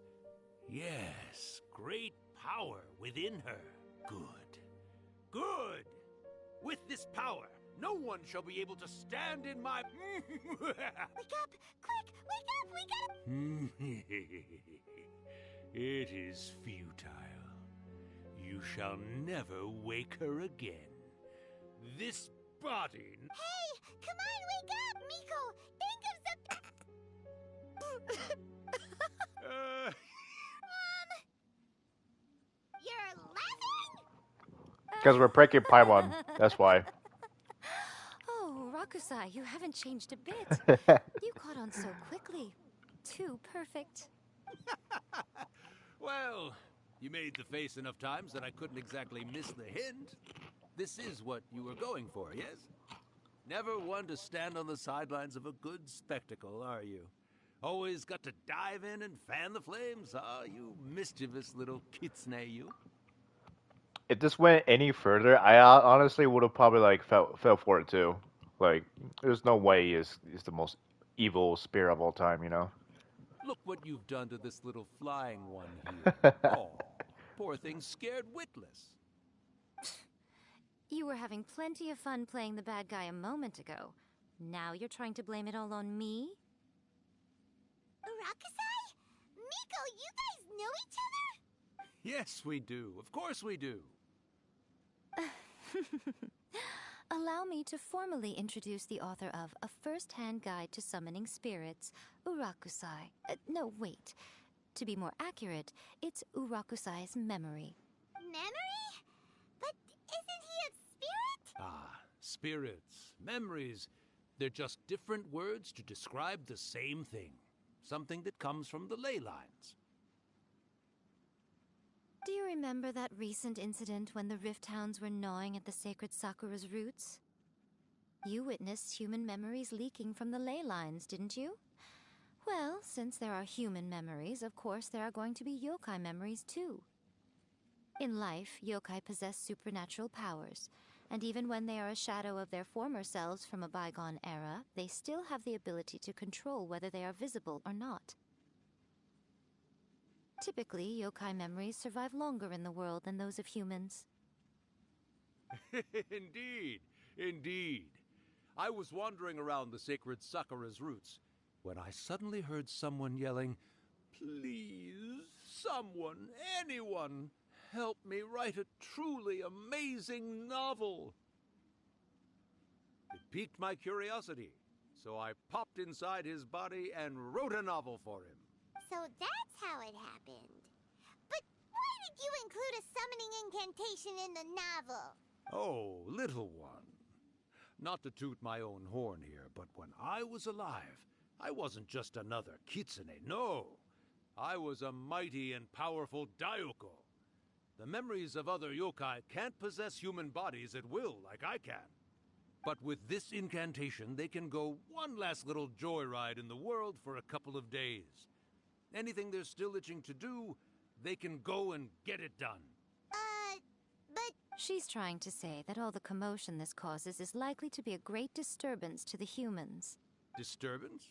Yes, great power within her. Good. Good! With this power, no one shall be able to stand in my... Wake up! Quick! Wake up! It is futile. You shall never wake her again. This body... Hey! Come on, wake up! Miko! Think of something... You're laughing? Because we're pranking Paimon. That's why. Oh, Rakusai, you haven't changed a bit. You caught on so quickly. Too perfect. Well, you made the face enough times that I couldn't exactly miss the hint. This is what you were going for, yes? Never one to stand on the sidelines of a good spectacle, are you? Always got to dive in and fan the flames, huh? You mischievous little kitsune, you. If this went any further, I honestly would have probably like fell for it too. Like, there's no way he's the most evil spirit of all time, you know? Look what you've done to this little flying one here. Oh, poor thing scared witless. You were having plenty of fun playing the bad guy a moment ago. Now you're trying to blame it all on me? Rakusai? Miko, you guys know each other? Yes, we do. Of course we do. Allow me to formally introduce the author of A First-Hand Guide to Summoning Spirits, Urakusai. No, wait. To be more accurate, it's Urakusai's memory. Memory? But isn't he a spirit? Ah, spirits, memories. They're just different words to describe the same thing. Something that comes from the ley lines. Do you remember that recent incident when the Rift Hounds were gnawing at the sacred Sakura's roots? You witnessed human memories leaking from the ley lines, didn't you? Well, since there are human memories, of course there are going to be yokai memories too. In life, yokai possess supernatural powers, and even when they are a shadow of their former selves from a bygone era, they still have the ability to control whether they are visible or not. Typically, yokai memories survive longer in the world than those of humans. Indeed, indeed. I was wandering around the sacred Sakura's roots when I suddenly heard someone yelling, "Please, someone, anyone, help me write a truly amazing novel." It piqued my curiosity, so I popped inside his body and wrote a novel for him. So that's how it happened. But why did you include a summoning incantation in the novel? Oh, little one. Not to toot my own horn here, but when I was alive, I wasn't just another kitsune, no. I was a mighty and powerful Daioko. The memories of other yokai can't possess human bodies at will like I can. But with this incantation, they can go one last little joyride in the world for a couple of days. Anything they're still itching to do, they can go and get it done. But... She's trying to say that all the commotion this causes is likely to be a great disturbance to the humans. Disturbance?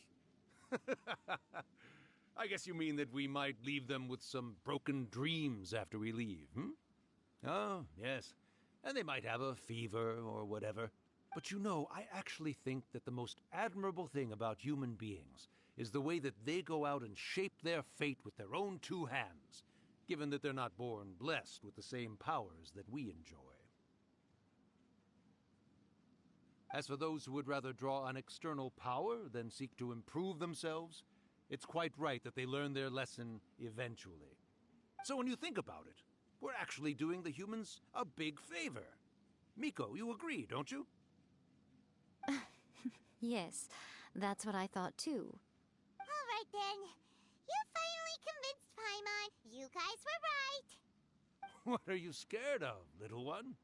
I guess you mean that we might leave them with some broken dreams after we leave, hmm? Oh, yes. And they might have a fever or whatever. But you know, I actually think that the most admirable thing about human beings is the way that they go out and shape their fate with their own two hands, given that they're not born blessed with the same powers that we enjoy. As for those who would rather draw on external power than seek to improve themselves, it's quite right that they learn their lesson eventually. So when you think about it, we're actually doing the humans a big favor. Miko, you agree, don't you? Yes, that's what I thought too. All right then. You finally convinced Paimon. You guys were right. What are you scared of, little one?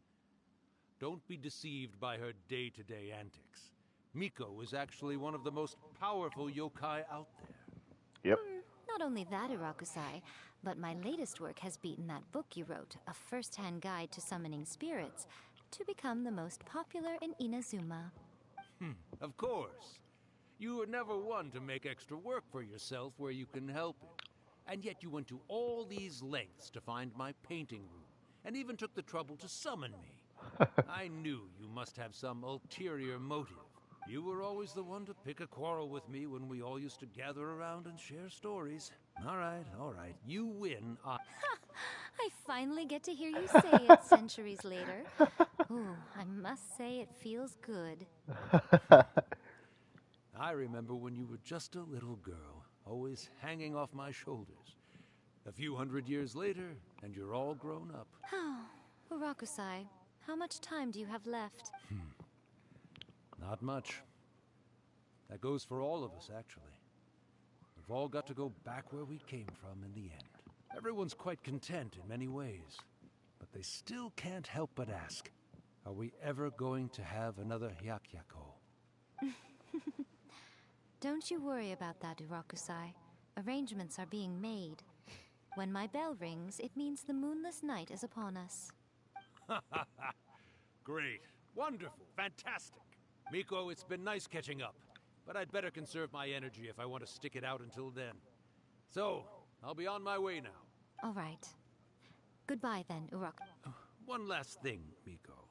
Don't be deceived by her day-to-day antics. Miko is actually one of the most powerful yokai out there. Yep. Not only that, Irakusai, but my latest work has beaten that book you wrote, A First-Hand Guide to Summoning Spirits, to become the most popular in Inazuma. Of course. You were never one to make extra work for yourself where you can help it. And yet you went to all these lengths to find my painting room, and even took the trouble to summon me. I knew you must have some ulterior motive. You were always the one to pick a quarrel with me when we all used to gather around and share stories. All right. You win. I finally get to hear you say it centuries later. Ooh, I must say it feels good. I remember when you were just a little girl, always hanging off my shoulders. A few hundred years later, and you're all grown up. Oh, Urakusai, how much time do you have left? Not much. That goes for all of us, actually. We've all got to go back where we came from in the end. Everyone's quite content in many ways, but they still can't help but ask, are we ever going to have another Hyakyako? Don't you worry about that, Urakusai. Arrangements are being made. When my bell rings, it means the moonless night is upon us. Great. Wonderful. Fantastic. Miko, it's been nice catching up, but I'd better conserve my energy if I want to stick it out until then. So, I'll be on my way now. All right. Goodbye then, One last thing, Miko.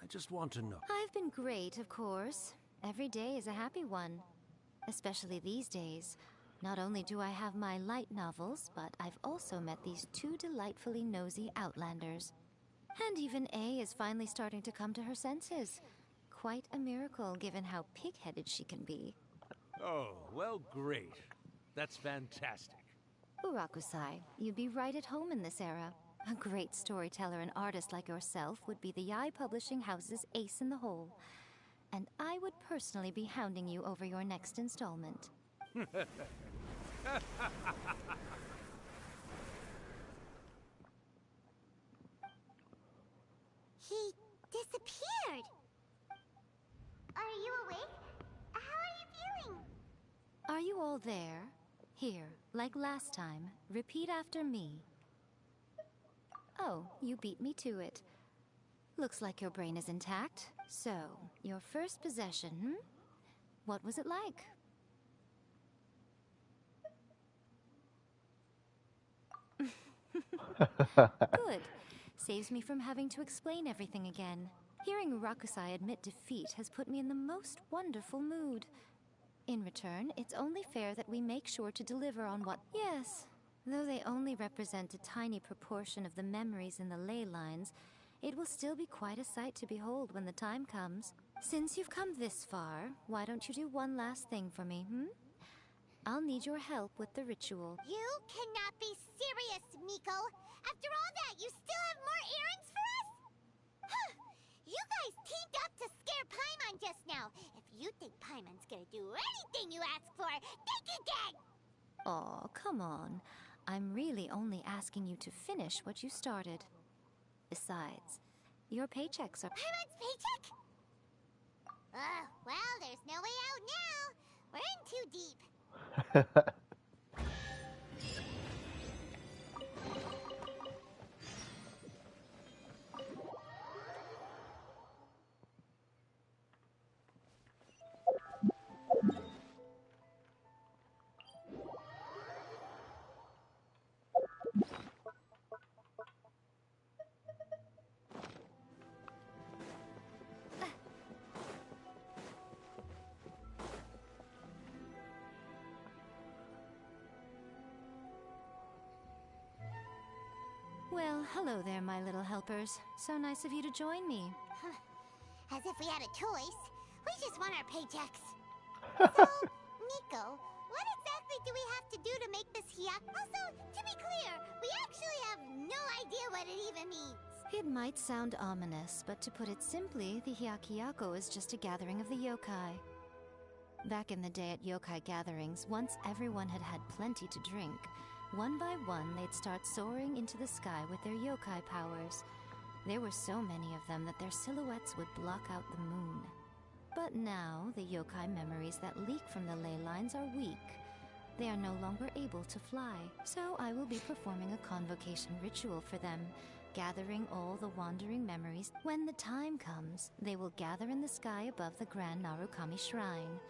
I just want to know. I've been great, of course. Every day is a happy one. Especially these days. Not only do I have my light novels, but I've also met these two delightfully nosy outlanders. And even A is finally starting to come to her senses. Quite a miracle, given how pig-headed she can be. Oh, well, great. That's fantastic. Urakusai, you'd be right at home in this era. A great storyteller and artist like yourself would be the Yae Publishing House's ace in the hole. And I would personally be hounding you over your next installment. He disappeared. Are you awake? How are you feeling? Are you all there? Here, like last time, repeat after me. Oh, you beat me to it. Looks like your brain is intact. So, your first possession, What was it like? Good. Saves me from having to explain everything again. Hearing Rakusai admit defeat has put me in the most wonderful mood. In return, it's only fair that we make sure to deliver on what... Yes, though they only represent a tiny proportion of the memories in the ley lines, it will still be quite a sight to behold when the time comes. Since you've come this far, why don't you do one last thing for me, I'll need your help with the ritual. You cannot be serious, Miko! After all that, you still have more errands for us? Huh. You guys teamed up to scare Paimon just now. If you think Paimon's gonna do anything you ask for, think again! Aw, come on. I'm really only asking you to finish what you started. Besides, your paychecks are... Paimon's paycheck? Well, there's no way out now. We're in too deep. Well, hello there, my little helpers. So nice of you to join me. As if we had a choice. We just want our paychecks. So, Nico, what exactly do we have to do to make this hyak? Also, to be clear, we actually have no idea what it even means. It might sound ominous, but to put it simply, the Hyakyako is just a gathering of the yokai. Back in the day at yokai gatherings, once everyone had had plenty to drink, one by one they'd start soaring into the sky with their yokai powers. There were so many of them that their silhouettes would block out the moon. But now, the yokai memories that leak from the ley lines are weak. They are no longer able to fly, so I will be performing a convocation ritual for them, gathering all the wandering memories. When the time comes, they will gather in the sky above the Grand Narukami Shrine.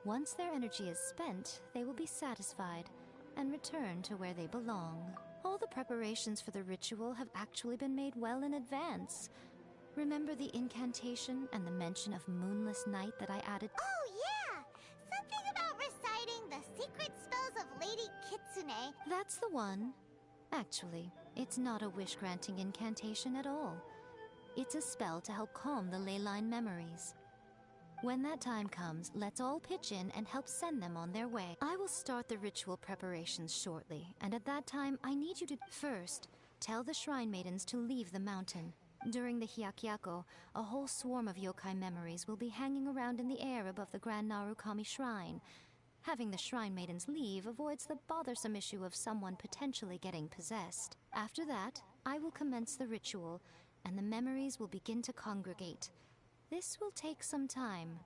Once their energy is spent, they will be satisfied and return to where they belong. All the preparations for the ritual have actually been made well in advance. Remember the incantation and the mention of moonless night that I added? Oh yeah! Something about reciting the secret spells of Lady Kitsune. That's the one. Actually, it's not a wish-granting incantation at all. It's a spell to help calm the ley line memories. When that time comes, let's all pitch in and help send them on their way. I will start the ritual preparations shortly, and at that time, I need you to... First, tell the Shrine Maidens to leave the mountain. During the Hyakyako, a whole swarm of yokai memories will be hanging around in the air above the Grand Narukami Shrine. Having the Shrine Maidens leave avoids the bothersome issue of someone potentially getting possessed. After that, I will commence the ritual, and the memories will begin to congregate. This will take some time.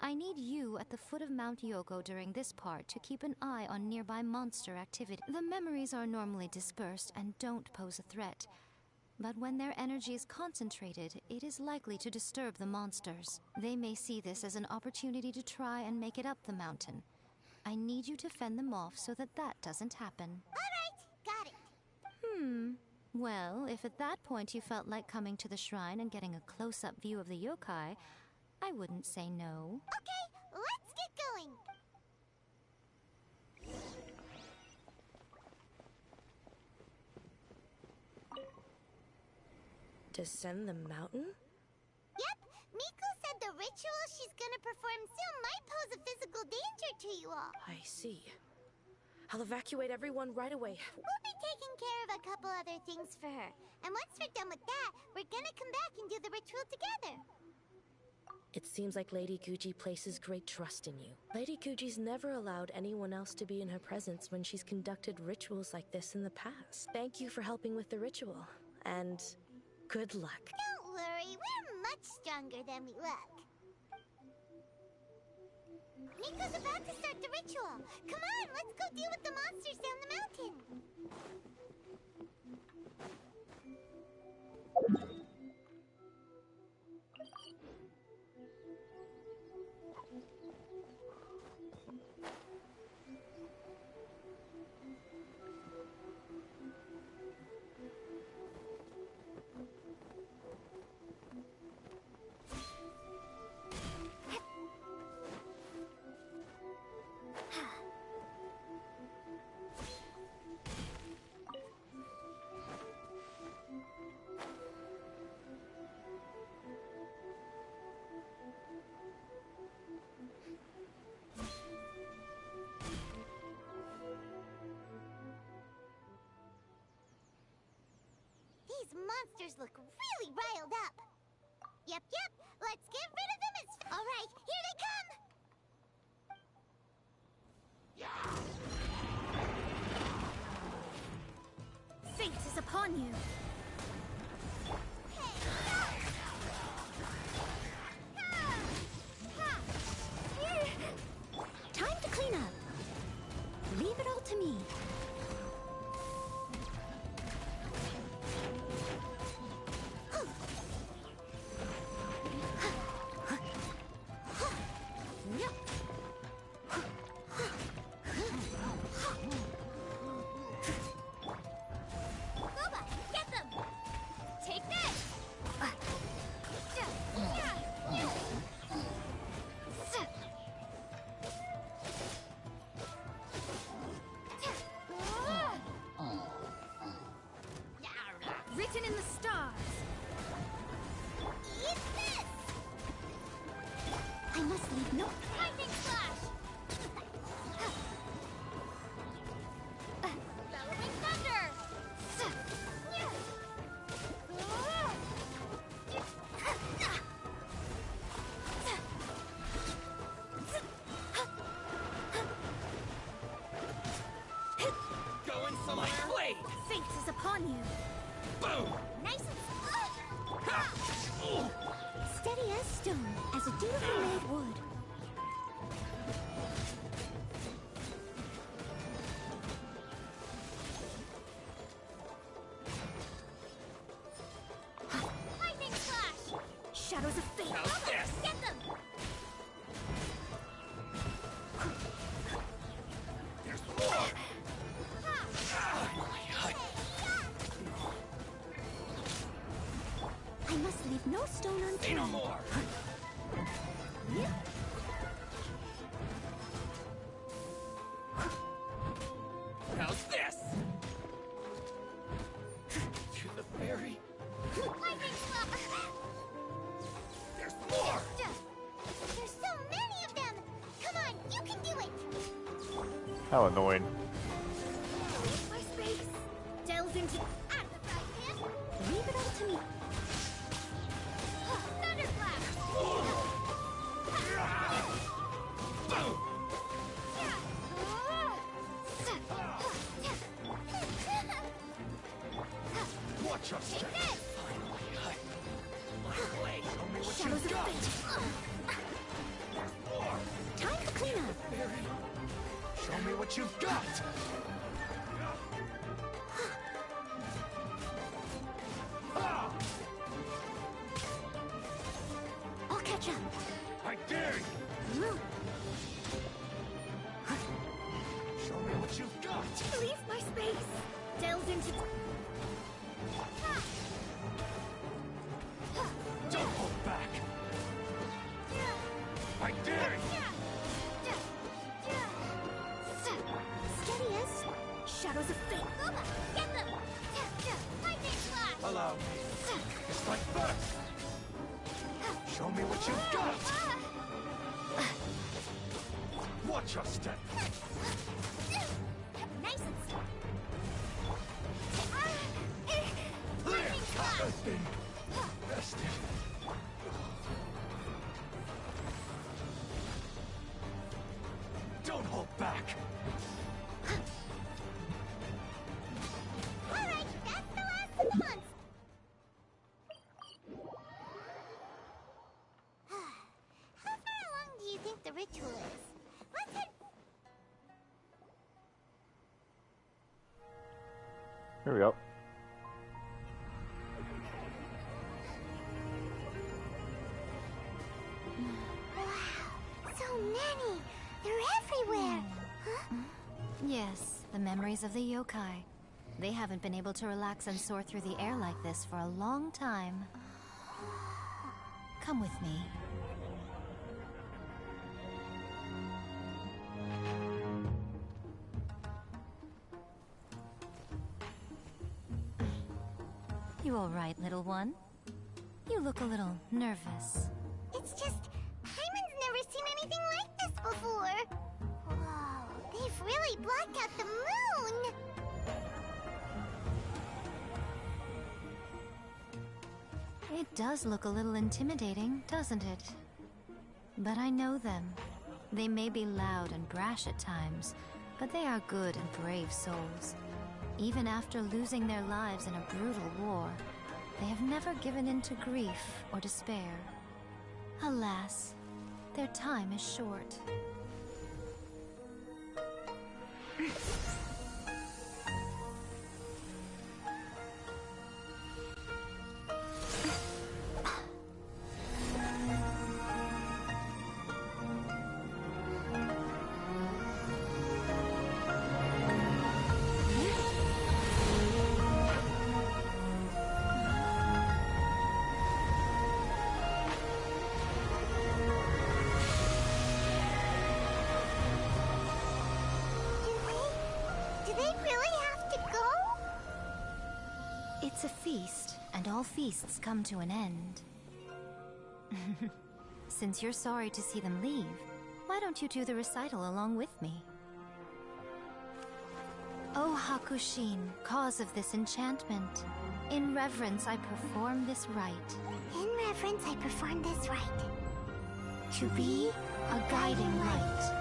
I need you at the foot of Mount Yogo during this part to keep an eye on nearby monster activity. The memories are normally dispersed and don't pose a threat. But when their energy is concentrated, it is likely to disturb the monsters. They may see this as an opportunity to try and make it up the mountain. I need you to fend them off so that that doesn't happen. Alright, got it. Well, if at that point you felt like coming to the shrine and getting a close-up view of the yokai, I wouldn't say no. Okay, let's get going. Descend the mountain? Yep, Miku said the ritual she's gonna perform soon might pose a physical danger to you all. I see. I'll evacuate everyone right away. We'll be taking care of a couple other things for her. And once we're done with that, we're gonna come back and do the ritual together. It seems like Lady Guji places great trust in you. Lady Guji's never allowed anyone else to be in her presence when she's conducted rituals like this in the past. Thank you for helping with the ritual, and good luck. Don't worry, we're much stronger than we look. Miko's about to start the ritual. Come on, let's go deal with the monsters down the mountain. monsters look really riled up. Yep, let's get rid of them as... Alright, here they come! Fate is upon you. Time to clean up. Leave it all to me. Written in the stars. Eat this! I must leave no Lightning flash! Bellowing thunder! Going somewhere? My blade! Fate is upon you. Boom! Nice and... Steady as stone, as a dutifully made wood. Lightning flash! Shadows of fate. How's this? Get them! There's more! I must leave no stone unturned. Say no more! How's this? To the fairy? Lightning flash! There's more! There's so many of them! Come on, you can do it! How annoying. My space delves into... Out of the frying pan! Leave it all to me. Thunderclap! Boom! Watch your step. My blade! Show me what Shadows you've of got. fate. More! Time to clean up. Show me what you've got. Ah! I'll catch up. I dare you. Show me what you've got. Leave my space. Delves into... Don't hold back. I dare you. Steady as... Shadows of fate. Get them! Lightning flash! Allow me. It's like that. Show me what you've got. Watch your step. Nice and slow. There. Lightning flash! That thing. Bested. Don't hold back. Alright, that's the last of the months! How far along do you think the ritual is? Let's head... Here we go. Wow, so many! They're everywhere! Huh? Yes, the memories of the yokai. They haven't been able to relax and soar through the air like this for a long time. Come with me. You all right, little one? You look a little nervous. It's just... Hyman's never seen anything like this before! Whoa, they've really blocked out the moon! It does look a little intimidating, doesn't it? But I know them. They may be loud and brash at times, but they are good and brave souls. Even after losing their lives in a brutal war, they have never given in to grief or despair. Alas, their time is short. Do they really have to go? It's a feast, and all feasts come to an end. Since you're sorry to see them leave, why don't you do the recital along with me? O Hakushin, cause of this enchantment, in reverence I perform this rite. In reverence, I perform this rite. To be a guiding light.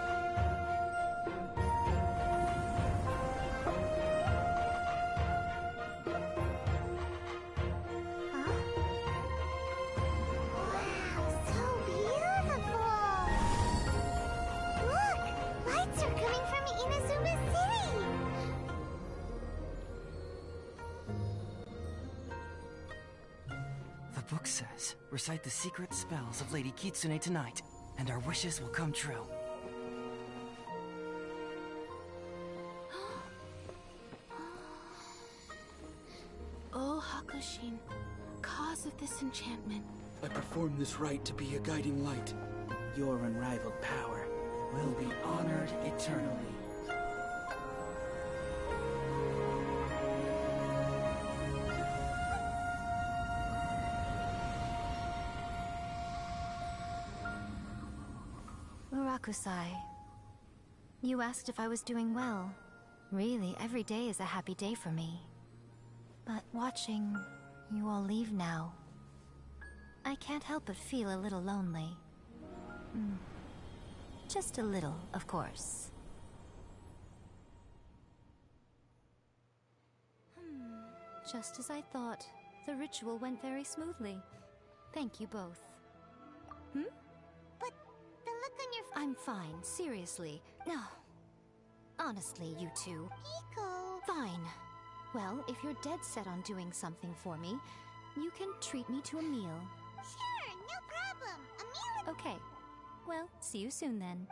Lights are coming from Inazuma City! The book says, recite the secret spells of Lady Kitsune tonight, and our wishes will come true. O Hakushin, cause of this enchantment. I perform this rite to be a guiding light. Your unrivaled power will be honored eternally. Murakusai, you asked if I was doing well. Really, every day is a happy day for me. But watching you all leave now, I can't help but feel a little lonely. Just a little, of course. Just as I thought. The ritual went very smoothly. Thank you both. But the look on your I'm fine, seriously. No. Honestly, you two. Pico. Fine. Well, if you're dead set on doing something for me, you can treat me to a meal. Sure, no problem. A meal. Okay. Well, see you soon then.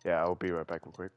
Yeah, I'll be right back real quick.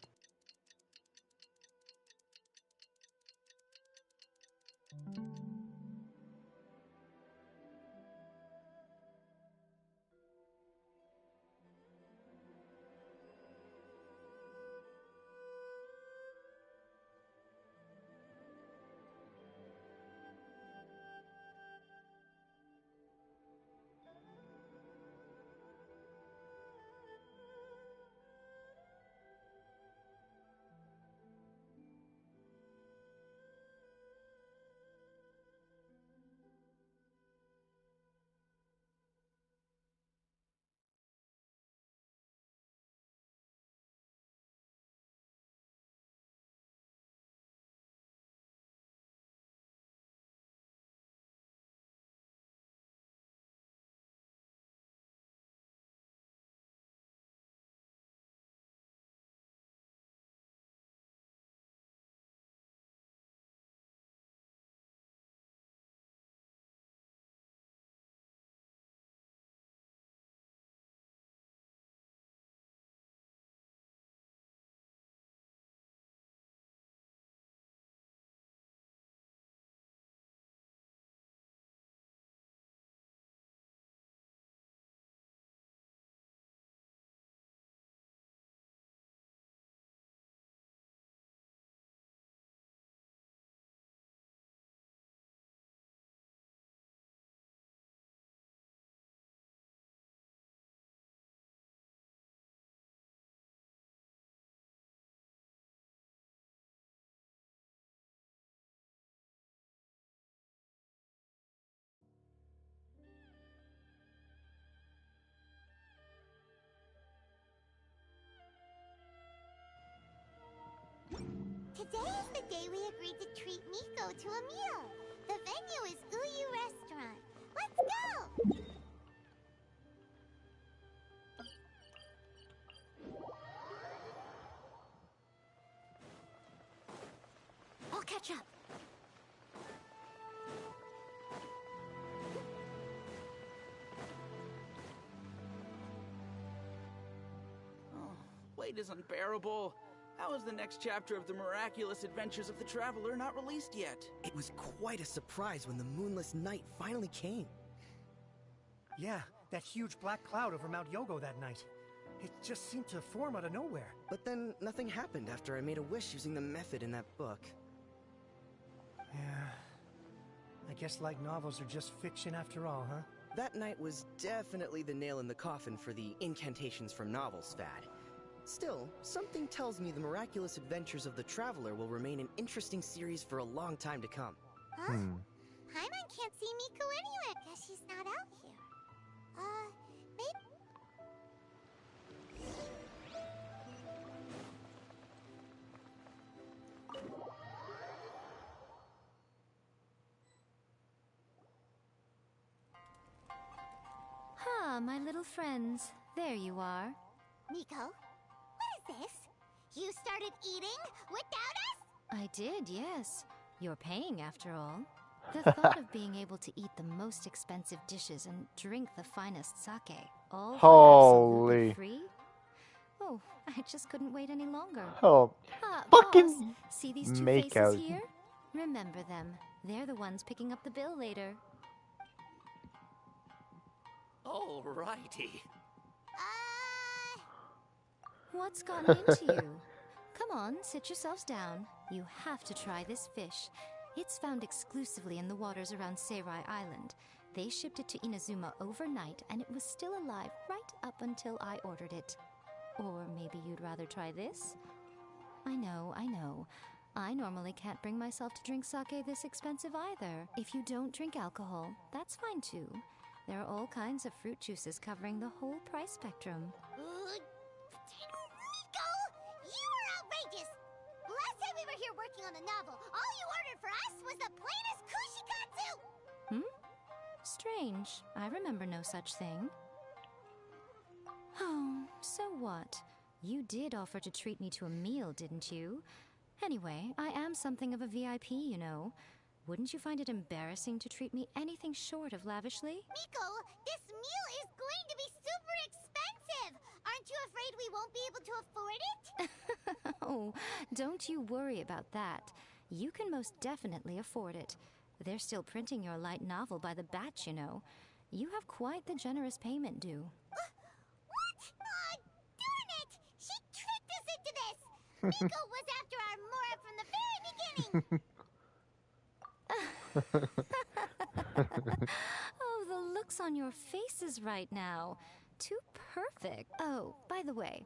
Today is the day we agreed to treat Miko to a meal. The venue is Uyu Restaurant. Let's go! I'll catch up. Wait is unbearable. How is the next chapter of the miraculous adventures of the Traveler not released yet? It was quite a surprise when the moonless night finally came. Yeah, that huge black cloud over Mount Yogo that night. It just seemed to form out of nowhere. But then nothing happened after I made a wish using the method in that book. Yeah. I guess light novels are just fiction after all, huh? That night was definitely the nail in the coffin for the incantations from novels fad. Still, something tells me the miraculous adventures of the Traveler will remain an interesting series for a long time to come. Huh? Paimon can't see Miko anywhere. Guess she's not out here. Maybe... Ah, my little friends. There you are. Miko, what is this? You started eating without us? I did, yes. You're paying after all. The thought of being able to eat the most expensive dishes and drink the finest sake, all for absolutely free? Oh, I just couldn't wait any longer. Oh, fucking boss, see these two make faces out. here? Remember them. They're the ones picking up the bill later. Alrighty. What's gotten into you? Come on, sit yourselves down. You have to try this fish. It's found exclusively in the waters around Seirai Island. They shipped it to Inazuma overnight, and it was still alive right up until I ordered it. Or maybe you'd rather try this? I know, I know. I normally can't bring myself to drink sake this expensive either. If you don't drink alcohol, that's fine too. There are all kinds of fruit juices covering the whole price spectrum. Miko! You are outrageous! Last time we were here working on the novel, all you ordered for us was the plainest kushikatsu! Strange. I remember no such thing. Oh, so what? You did offer to treat me to a meal, didn't you? Anyway, I am something of a VIP, you know. Wouldn't you find it embarrassing to treat me anything short of lavishly? Miko, this meal is going to be super expensive! Aren't you afraid we won't be able to afford it? Oh, don't you worry about that. You can most definitely afford it. They're still printing your light novel by the batch, you know. You have quite the generous payment due. What? Darn it! She tricked us into this! Miko was after our Mora from the very beginning! Oh, the looks on your faces right now. Too perfect. Oh, by the way,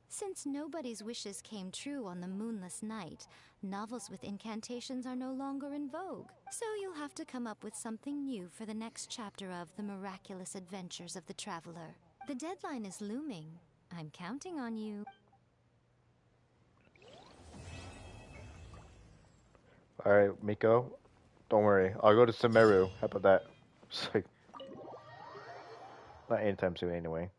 since nobody's wishes came true on the moonless night, novels with incantations are no longer in vogue. So you'll have to come up with something new for the next chapter of The Miraculous Adventures of the Traveler. The deadline is looming. I'm counting on you. Alright, Miko. Don't worry. I'll go to Sumeru. How about that? It's like, not anytime soon anyway.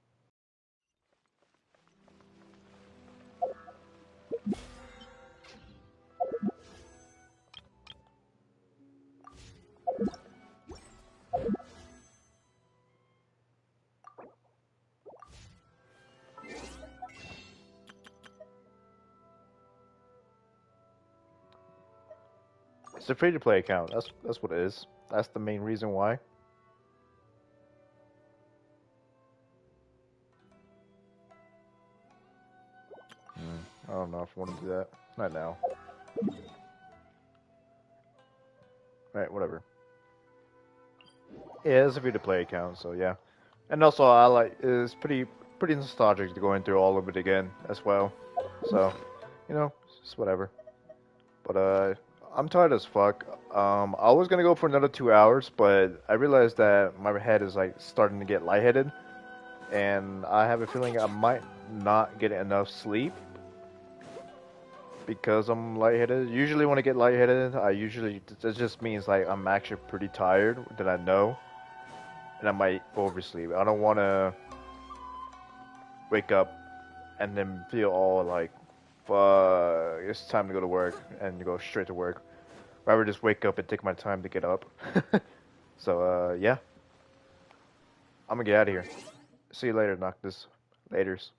It's a free-to-play account. That's what it is. That's the main reason why. I don't know if I want to do that. Not now. Right, whatever. Yeah, it's a free-to-play account, so yeah. And also, I like it's pretty nostalgic to going through all of it again as well. So, you know, it's whatever. But I'm tired as fuck. I was gonna go for another 2 hours, but I realized that my head is like starting to get lightheaded, and I have a feeling I might not get enough sleep. because I'm lightheaded. Usually when I get lightheaded, it just means like I'm actually pretty tired that I know, and I might oversleep. I don't want to wake up and then feel all like, fuck, it's time to go to work and go straight to work. Rather just wake up and take my time to get up. So yeah, I'm gonna get out of here. See you later, Noctis. Laters.